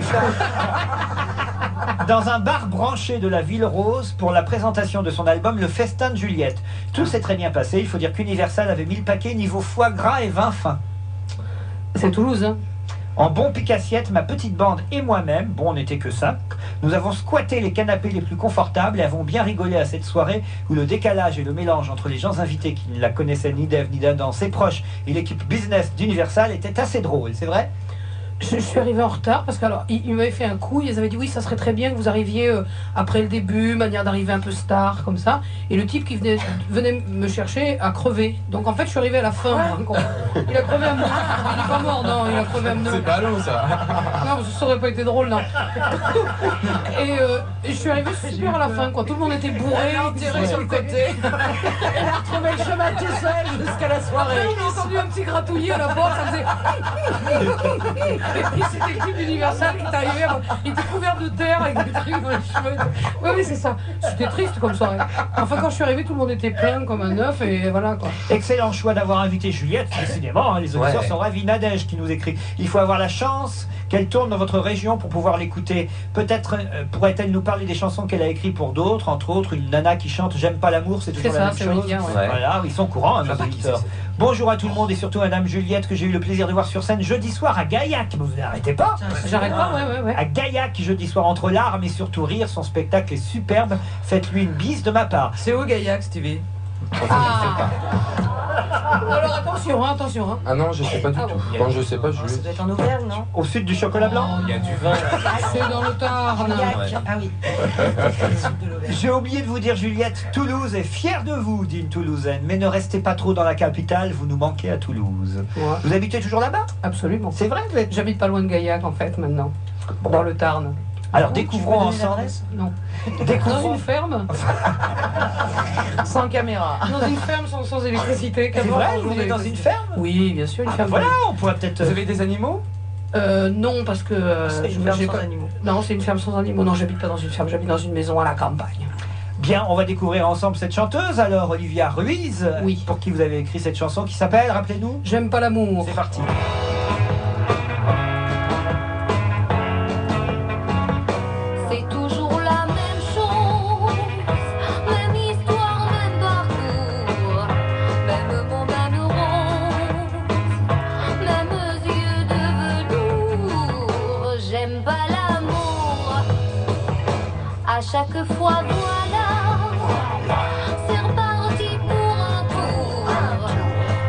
Dans un bar branché de la Ville Rose pour la présentation de son album Le Festin de Juliette. Tout s'est très bien passé. Il faut dire qu'Universal avait mis le paquet niveau foie gras et vin fin. C'est Toulouse, hein. En bon pique-assiette, ma petite bande et moi-même, bon on n'était que 5, nous avons squatté les canapés les plus confortables et avons bien rigolé à cette soirée où le décalage et le mélange entre les gens invités qui ne la connaissaient ni d'Ève ni d'Adam, ses proches et l'équipe business d'Universal était assez drôle, c'est vrai? Je suis arrivée en retard parce qu'alors ils m'avaient fait un coup, ils avaient dit oui ça serait très bien que vous arriviez après le début, manière d'arriver un peu star comme ça, et le type qui venait me chercher a crevé, donc en fait je suis arrivée à la fin. Il a crevé à me il est pas mort, non, il a crevé à me C'est pas long ça. Non, ça aurait pas été drôle, non. Et je suis arrivée super à la fin, quoi. Tout le monde était bourré, Elle a enterré sur le côté. Elle a retrouvé le chemin tout seul jusqu'à la soirée. On a entendu un petit gratouillis à la porte, ça faisait. Et puis c'était le type d'Universal qui est arrivé, il était couvert de terre avec des trucs dans les cheveux. Oui, oui, c'est ça. C'était triste comme soirée. Enfin, quand je suis arrivée, tout le monde était plein comme un œuf et voilà quoi. Excellent choix d'avoir invité Juliette, décidément, hein, les auditeurs sont ravis. Nadège qui nous écrit, il faut avoir la chance qu'elle tourne dans votre région pour pouvoir l'écouter. Peut-être pourrait-elle nous parler des chansons qu'elle a écrites pour d'autres, entre autres une nana qui chante J'aime pas l'amour, c'est toujours la même chose. Olivia, ouais. Voilà, ils sont courants, hein, nos auditeurs. Bonjour à tout le monde et surtout Madame Juliette que j'ai eu le plaisir de voir sur scène jeudi soir à Gaillac. Vous n'arrêtez pas? J'arrête pas, ouais. À Gaillac, jeudi soir, entre larmes et surtout rire, son spectacle est superbe. Faites-lui une bise de ma part. C'est où Gaillac, Stevie? Alors attention, attention. Ah non, je sais pas du tout. Non, je sais pas, Ça doit être en Auvergne, non? Au sud du chocolat blanc? Il y a du vin. C'est dans le Tarn. Ah oui. J'ai oublié de vous dire, Juliette, Toulouse est fière de vous, dit une Toulousaine. Mais ne restez pas trop dans la capitale, vous nous manquez à Toulouse. Ouais. Vous habitez toujours là-bas? Absolument. C'est vrai? J'habite pas loin de Gaillac en fait maintenant. Dans le Tarn. Alors découvrons ensemble. Non. Découvrons. Dans une ferme. Sans caméra. Dans une ferme sans électricité. C'est vrai? Vous êtes dans une ferme? Oui, bien sûr, une ferme. Voilà, on pourrait peut-être. Vous avez des animaux? Non, parce que. C'est une ferme sans animaux. Non, c'est une ferme sans animaux. Non, j'habite pas dans une ferme, j'habite dans une maison à la campagne. Bien, on va découvrir ensemble cette chanteuse. Alors, Olivia Ruiz, oui. Pour qui vous avez écrit cette chanson qui s'appelle, rappelez-nous? J'aime pas l'amour. C'est parti. C'est toujours la même chose, même histoire, même parcours, même mot, même rose, mêmes yeux de velours. J'aime pas l'amour, à chaque fois voilà, c'est reparti pour un tour,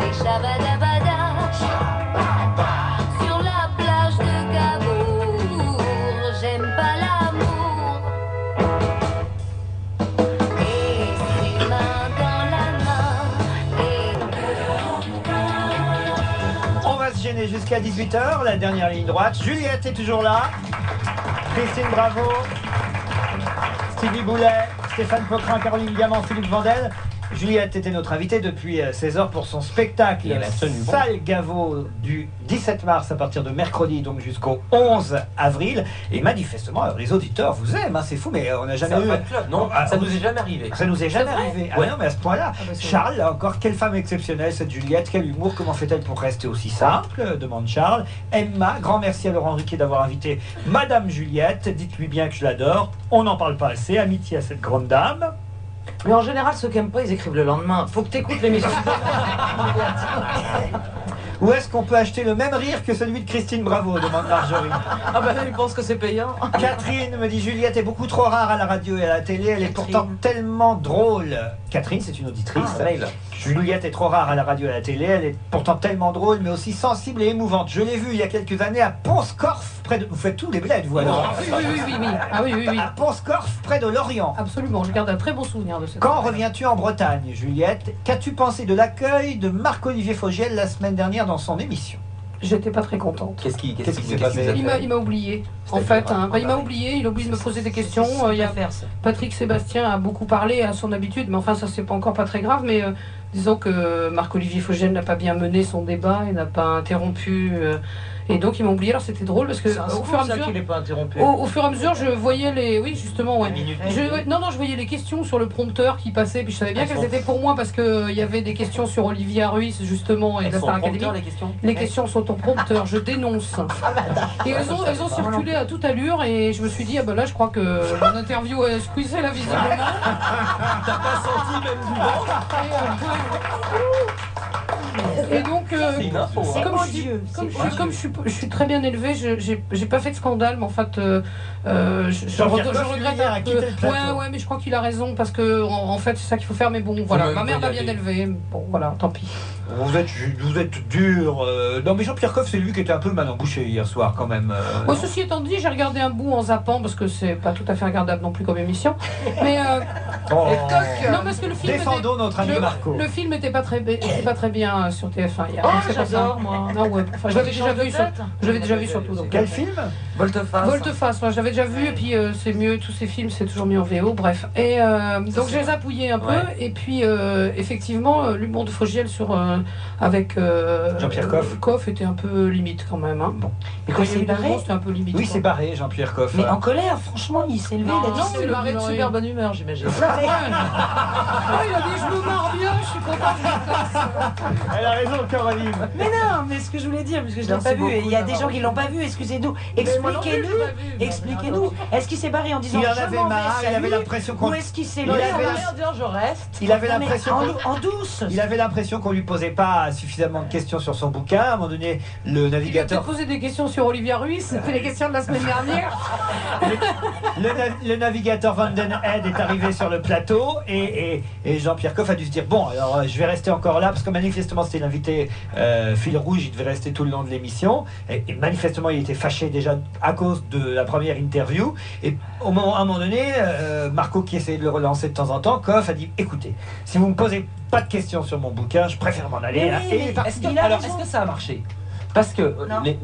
et chabadabada. Sur la plage de Cabourg, j'aime pas l'amour. Et ses mains dans la main. On va se gêner jusqu'à 18h, la dernière ligne droite. Juliette est toujours là. Christine Bravo. Stevie Boulet. Stéphane Poquelin, Caroline Diamant, Philippe Vandel. Juliette était notre invitée depuis 16h pour son spectacle Sale Gaveau du 17 mars à partir de mercredi donc jusqu'au 11 avril. Et manifestement, alors, les auditeurs vous aiment, hein, c'est fou, mais on n'a jamais eu... club, non, ça nous est jamais arrivé. Ça nous est jamais arrivé. Ah ouais. non, mais à ce point-là, Charles, là encore, quelle femme exceptionnelle cette Juliette, quel humour, comment fait-elle pour rester aussi simple, demande Charles. Emma, grand merci à Laurent Ruquier d'avoir invité Madame Juliette, dites-lui bien que je l'adore, on n'en parle pas assez, amitié à cette grande dame. Mais en général, ceux qui aiment pas, ils écrivent le lendemain. Faut que t'écoutes l'émission. Où est-ce qu'on peut acheter le même rire que celui de Christine Bravo, demande Marjorie. Ah bah ils pensent que c'est payant. Catherine me dit Juliette est beaucoup trop rare à la radio et à la télé, elle est pourtant tellement drôle. Catherine, c'est une auditrice. Juliette est trop rare à la radio et à la télé, elle est pourtant tellement drôle, mais aussi sensible et émouvante. Je l'ai vue il y a quelques années à Pont-Scorff, près de... Vous faites tous les bleds, vous alors. Oui. Ah oui. À Pont-Scorff, près de Lorient. Absolument, je garde un très bon souvenir de cette. Quand reviens-tu en Bretagne, Juliette? Qu'as-tu pensé de l'accueil de Marc-Olivier Fogiel la semaine dernière dans son émission? J'étais pas très contente. Qu'est-ce qui s'est passé? Il m'a oublié. en fait. Hein. Il m'a oublié, il a oublié de me poser des questions. Il y a Patrick Sébastien a beaucoup parlé à son habitude, mais enfin ça c'est pas très grave. Mais disons que Marc-Olivier Fogiel n'a pas bien mené son débat, il n'a pas interrompu. Et donc ils m'ont oublié. Alors c'était drôle parce que au fur et à mesure, je voyais les, oui justement, ouais. Je voyais les questions sur le prompteur qui passait, puis je savais bien qu'elles étaient pour moi parce que il y avait des questions sur Olivia Ruiz justement et la Star Academy. Les questions sont au prompteur, je dénonce. Et elles ont circulé à toute allure et je me suis dit ah ben là je crois que mon interview est squeezée là visiblement. T'as pas senti même du Et donc, comme je suis très bien élevée, j'ai pas fait de scandale, mais en fait, je regrette un peu. Ouais, mais je crois qu'il a raison parce que en fait c'est ça qu'il faut faire. Mais bon, voilà, ma mère m'a bien élevée. Bon, voilà, tant pis. Vous êtes dur. Non, mais Jean-Pierre Coff, c'est lui qui était un peu mal embouché hier soir quand même. Ouais, ceci étant dit, j'ai regardé un bout en zappant parce que c'est pas tout à fait regardable non plus comme émission. Mais non, parce que le film. Défendons notre ami Marco. Le film était pas très bien sur TF1 hier. Oh, j'adore moi. Non, ouais. Enfin, je l'avais déjà vu surtout. Donc. Quel film? Volte-face. Moi, j'avais déjà vu et puis c'est mieux. Tous ces films, c'est toujours mieux en VO. Bref. Et donc j'ai zappouillé un peu et puis effectivement l'humour de Fogiel avec Jean-Pierre Coff était un peu limite quand même. Hein. Bon. Mais quand il s'est barré, c'était un peu limite. Oui, c'est barré, Jean-Pierre Coff. Mais en colère, franchement, il s'est levé. Il a dit il s'est barré de super bonne humeur, j'imagine. Il a dit je me marre bien, je suis content que je fasse. Elle a raison, Caroline. Mais non, mais ce que je voulais dire, parce que je l'ai pas vu, et il y a des gens qui l'ont pas vu. Excusez-nous, expliquez-nous. Est-ce qu'il s'est barré en disant il en avait marre, il avait l'impression qu'on. Ou est-ce qu'il s'est levé en disant je reste? Il avait l'impression en douce. Il avait l'impression qu'on lui posait pas suffisamment de questions sur son bouquin. À un moment donné, le navigateur. Il a posé des questions sur Olivia Ruiz, c'était les questions de la semaine dernière. Le navigateur Van den Head est arrivé sur le plateau et Jean-Pierre Coff a dû se dire bon, alors je vais rester encore là parce que manifestement c'était l'invité fil rouge, il devait rester tout le long de l'émission et manifestement il était fâché déjà à cause de la première interview et à un moment donné, Marco qui essayait de le relancer de temps en temps, Coff a dit écoutez, si vous me posez pas de questions sur mon bouquin, je préfère m'en aller. Est-ce que ça a marché? Parce que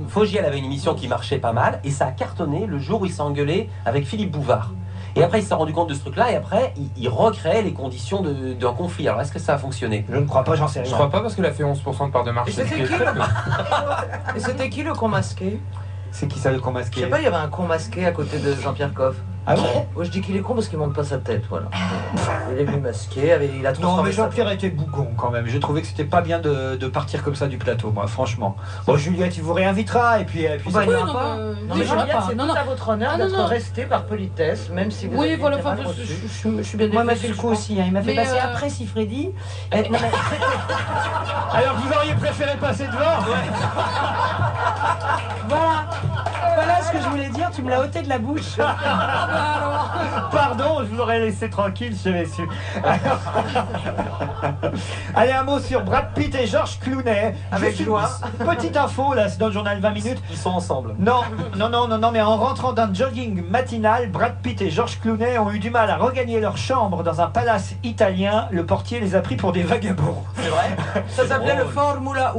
Fogiel avait une émission qui marchait pas mal et ça a cartonné le jour où il s'est engueulé avec Philippe Bouvard. Et après, il s'est rendu compte de ce truc-là et après, il recréait les conditions d'un conflit. Alors, est-ce que ça a fonctionné? Je ne crois pas, j'en sais rien. Je crois pas parce qu'il a fait 11% de part de marché. Et c'était qui le con masqué? C'est qui ça le con masqué? Je sais pas, il y avait un con masqué à côté de Jean-Pierre Coff. Ah bon? Moi je dis qu'il est con parce qu'il monte pas sa tête, voilà. Il est venu masqué, il a non mais Jean-Pierre était bougon quand même. Je trouvais que c'était pas bien de partir comme ça du plateau, moi, franchement. Bon, Juliette, il vous réinvitera et puis. Bah, il n'ira pas. Non mais Juliette, c'est tout à votre honneur d'être resté par politesse, même si vous. Oui, voilà, je suis bien. Moi, il m'a fait le coup aussi. Il m'a fait passer après Sifredi. Alors vous auriez préféré passer devant? Voilà ce que je voulais dire. Tu me l'as ôté de la bouche. Pardon, je vous aurais laissé tranquille, j'avais su. Allez, un mot sur Brad Pitt et George Clooney. Avec joie. Petite info, là, c'est dans le journal 20 minutes. Ils sont ensemble. Non, mais en rentrant d'un jogging matinal, Brad Pitt et George Clooney ont eu du mal à regagner leur chambre dans un palace italien. Le portier les a pris pour des vagabonds. C'est vrai? Ça s'appelait le Formula 1.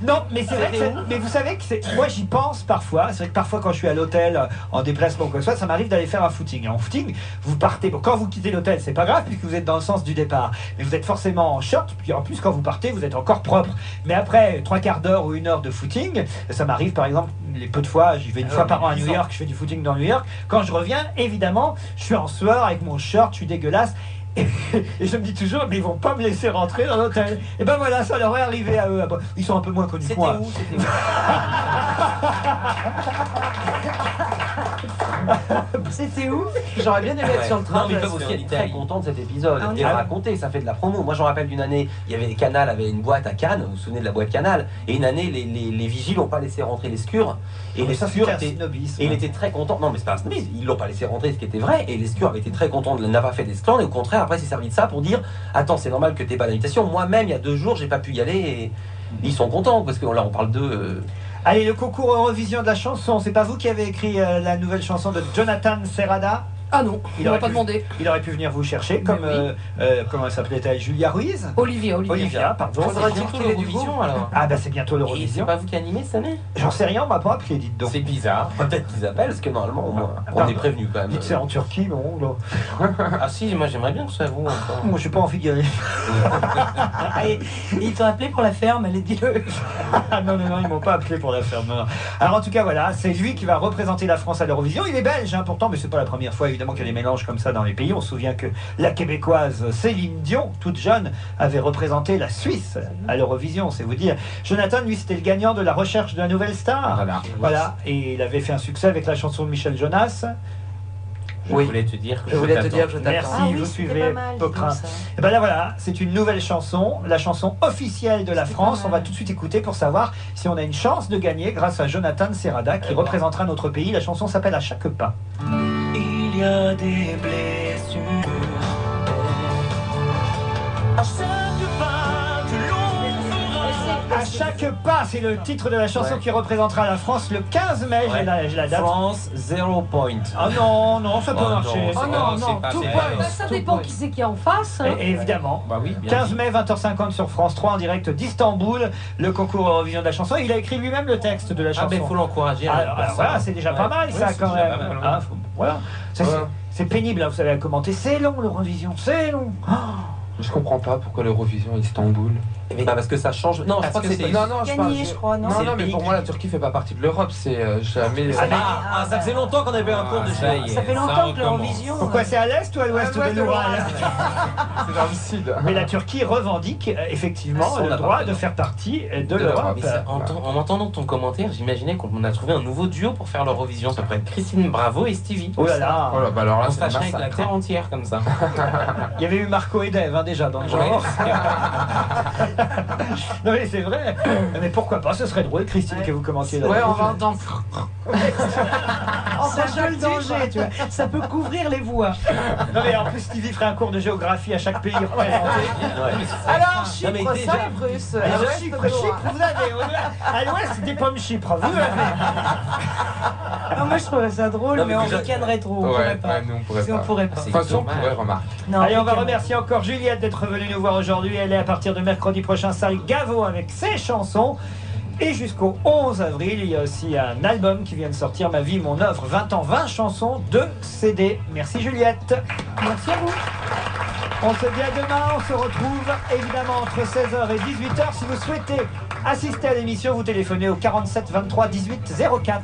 Non, mais c'est vrai que mais vous savez que moi j'y pense parfois. C'est vrai que parfois quand je suis à l'hôtel en déplacement ou quoi que ce soit, ça m'arrive d'aller faire un footing. En footing, vous partez. Bon, quand vous quittez l'hôtel, c'est pas grave puisque vous êtes dans le sens du départ. Mais vous êtes forcément en short. Puis en plus, quand vous partez, vous êtes encore propre. Mais après 3/4 d'heure ou 1 heure de footing, ça m'arrive par exemple les peu de fois. J'y vais une fois par an à New York. Je fais du footing dans New York. Quand je reviens, évidemment, je suis en sueur avec mon short. Je suis dégueulasse. Et je me dis toujours, mais ils vont pas me laisser rentrer dans l'hôtel. Et ben voilà, ça leur est arrivé à eux. Ils sont un peu moins connus que moi. C'était où? J'aurais bien aimé être sur le train. Non, mais ils peuvent aussi être très contents de cet épisode et le raconter, ça fait de la promo. Moi, je me rappelle d'une année, il y avait Canal avait une boîte à Cannes, vous vous souvenez de la boîte Canal? Et une année, les vigiles n'ont pas laissé rentrer les Scurs. Et les Scurs étaient, et il était très content. Non, mais c'est pas un snobisme, ils l'ont pas laissé rentrer, ce qui était vrai. Et les Scurs avaient été très contents de n'avoir pas fait d'esclandre. Et au contraire, après, c'est servi de ça pour dire attends, c'est normal que t'aies pas d'invitation. Moi-même, il y a 2 jours, j'ai pas pu y aller. Et ils sont contents parce que là, on parle d'eux. Allez, le concours Eurovision de la chanson, c'est pas vous qui avez écrit la nouvelle chanson de Jonathan Serrada? Ah non, il n'aurait pas demandé. Il aurait pu venir vous chercher, comme comment elle s'appelait-elle, Julia Ruiz. Olivia, pardon. Faudra-t-il qu'il ait du goût alors? Ah bah c'est bientôt Et c'est l'Eurovision. pas vous qui animez cette année? J'en sais rien, on m'a pas appelé, dites donc. C'est bizarre. Peut-être qu'ils appellent, parce que normalement, au moins, on est prévenu quand même. Dites c'est en Turquie, non là. Ah si, moi j'aimerais bien que ce soit vous encore. Moi je suis pas en figuré. Ils t'ont appelé pour la ferme, allez dis-le. Non, ils m'ont pas appelé pour la ferme. Non. Alors en tout cas voilà, c'est lui qui va représenter la France à l'Eurovision. Il est belge hein, pourtant, mais c'est pas la première fois évidemment qu'il y a des mélanges comme ça dans les pays. On se souvient que la québécoise Céline Dion, toute jeune, avait représenté la Suisse à l'Eurovision, c'est vous dire. Jonathan, lui, c'était le gagnant de la recherche de la nouvelle star. Voilà. Et il avait fait un succès avec la chanson de Michel Jonas. Je voulais te dire que je t'attends. Merci, Ah oui, vous c'était suivez pas mal, Pocrin. dis donc, ça. Et ben là voilà, c'est une nouvelle chanson, la chanson officielle de la France. On va tout de suite écouter pour savoir si on a une chance de gagner grâce à Jonathan Serrada qui représentera notre pays. La chanson s'appelle À chaque pas. Il y a des blessures. À chaque pas que l'on fera. À chaque pas, c'est le titre de la chanson qui représentera la France le 15 mai. J'ai la date. France, 0 point. Ah non, ça peut marcher. Oh non, tout point. Ça dépend qui c'est qui est en face. Hein. Et évidemment. Bah oui, 15 mai, 20h50 sur France 3 en direct d'Istanbul, le concours Eurovision de la chanson. Il a écrit lui-même le texte de la chanson. Ah ben il faut l'encourager. Alors voilà, c'est déjà pas mal ça quand même. Hein, voilà. C'est pénible, hein, vous savez, à commenter. C'est long l'Eurovision, c'est long. Je comprends pas pourquoi l'Eurovision Istanbul. Bah parce que ça change. Non, je crois que c'est. Non, je parle. Gagné, je crois, non? Non, mais pour moi, la Turquie fait pas partie de l'Europe. C'est jamais. Ça faisait longtemps qu'on avait un cours de Ça fait longtemps que l'Eurovision. Pourquoi c'est à l'est ou à l'ouest de l'Oural? C'est dans le sud. Mais la Turquie revendique effectivement le droit de faire partie de l'Europe. En entendant ton commentaire, j'imaginais qu'on a trouvé un nouveau duo pour faire l'Eurovision. Ça pourrait être Christine Bravo et Stevie. Oh là là. Bah alors là, on se fâcherait avec la terre entière comme ça. Il y avait eu Marco et Dave hein, déjà dans le genre. Non mais c'est vrai. Mais pourquoi pas, ce serait drôle, Christine, que vous commentiez là. Ouais, on va entendre. Ça joue le danger, tu vois. Ça peut couvrir les voix. Non mais en plus Stevie ferait un cours de géographie à chaque pays représenté. Alors, Chypre, ça et Prusse. Alors, Chypre, vous avez à l'ouest des pommes Chypre. Vous Moi je trouverais ça drôle, mais on ricanerait trop. On pourrait pas. Nous, on pourrait pas. On pourrait pas. Enfin, si on pourrait, remarquer. Allez, on va remercier encore Juliette d'être venue nous voir aujourd'hui. Elle est à partir de mercredi prochain, salle Gaveau avec ses chansons. Et jusqu'au 11 avril, il y a aussi un album qui vient de sortir, Ma vie, mon œuvre, 20 ans, 20 chansons, 2 CD. Merci Juliette. Merci à vous. On se dit à demain, on se retrouve évidemment entre 16h et 18h. Si vous souhaitez assister à l'émission, vous téléphonez au 47 23 18 04.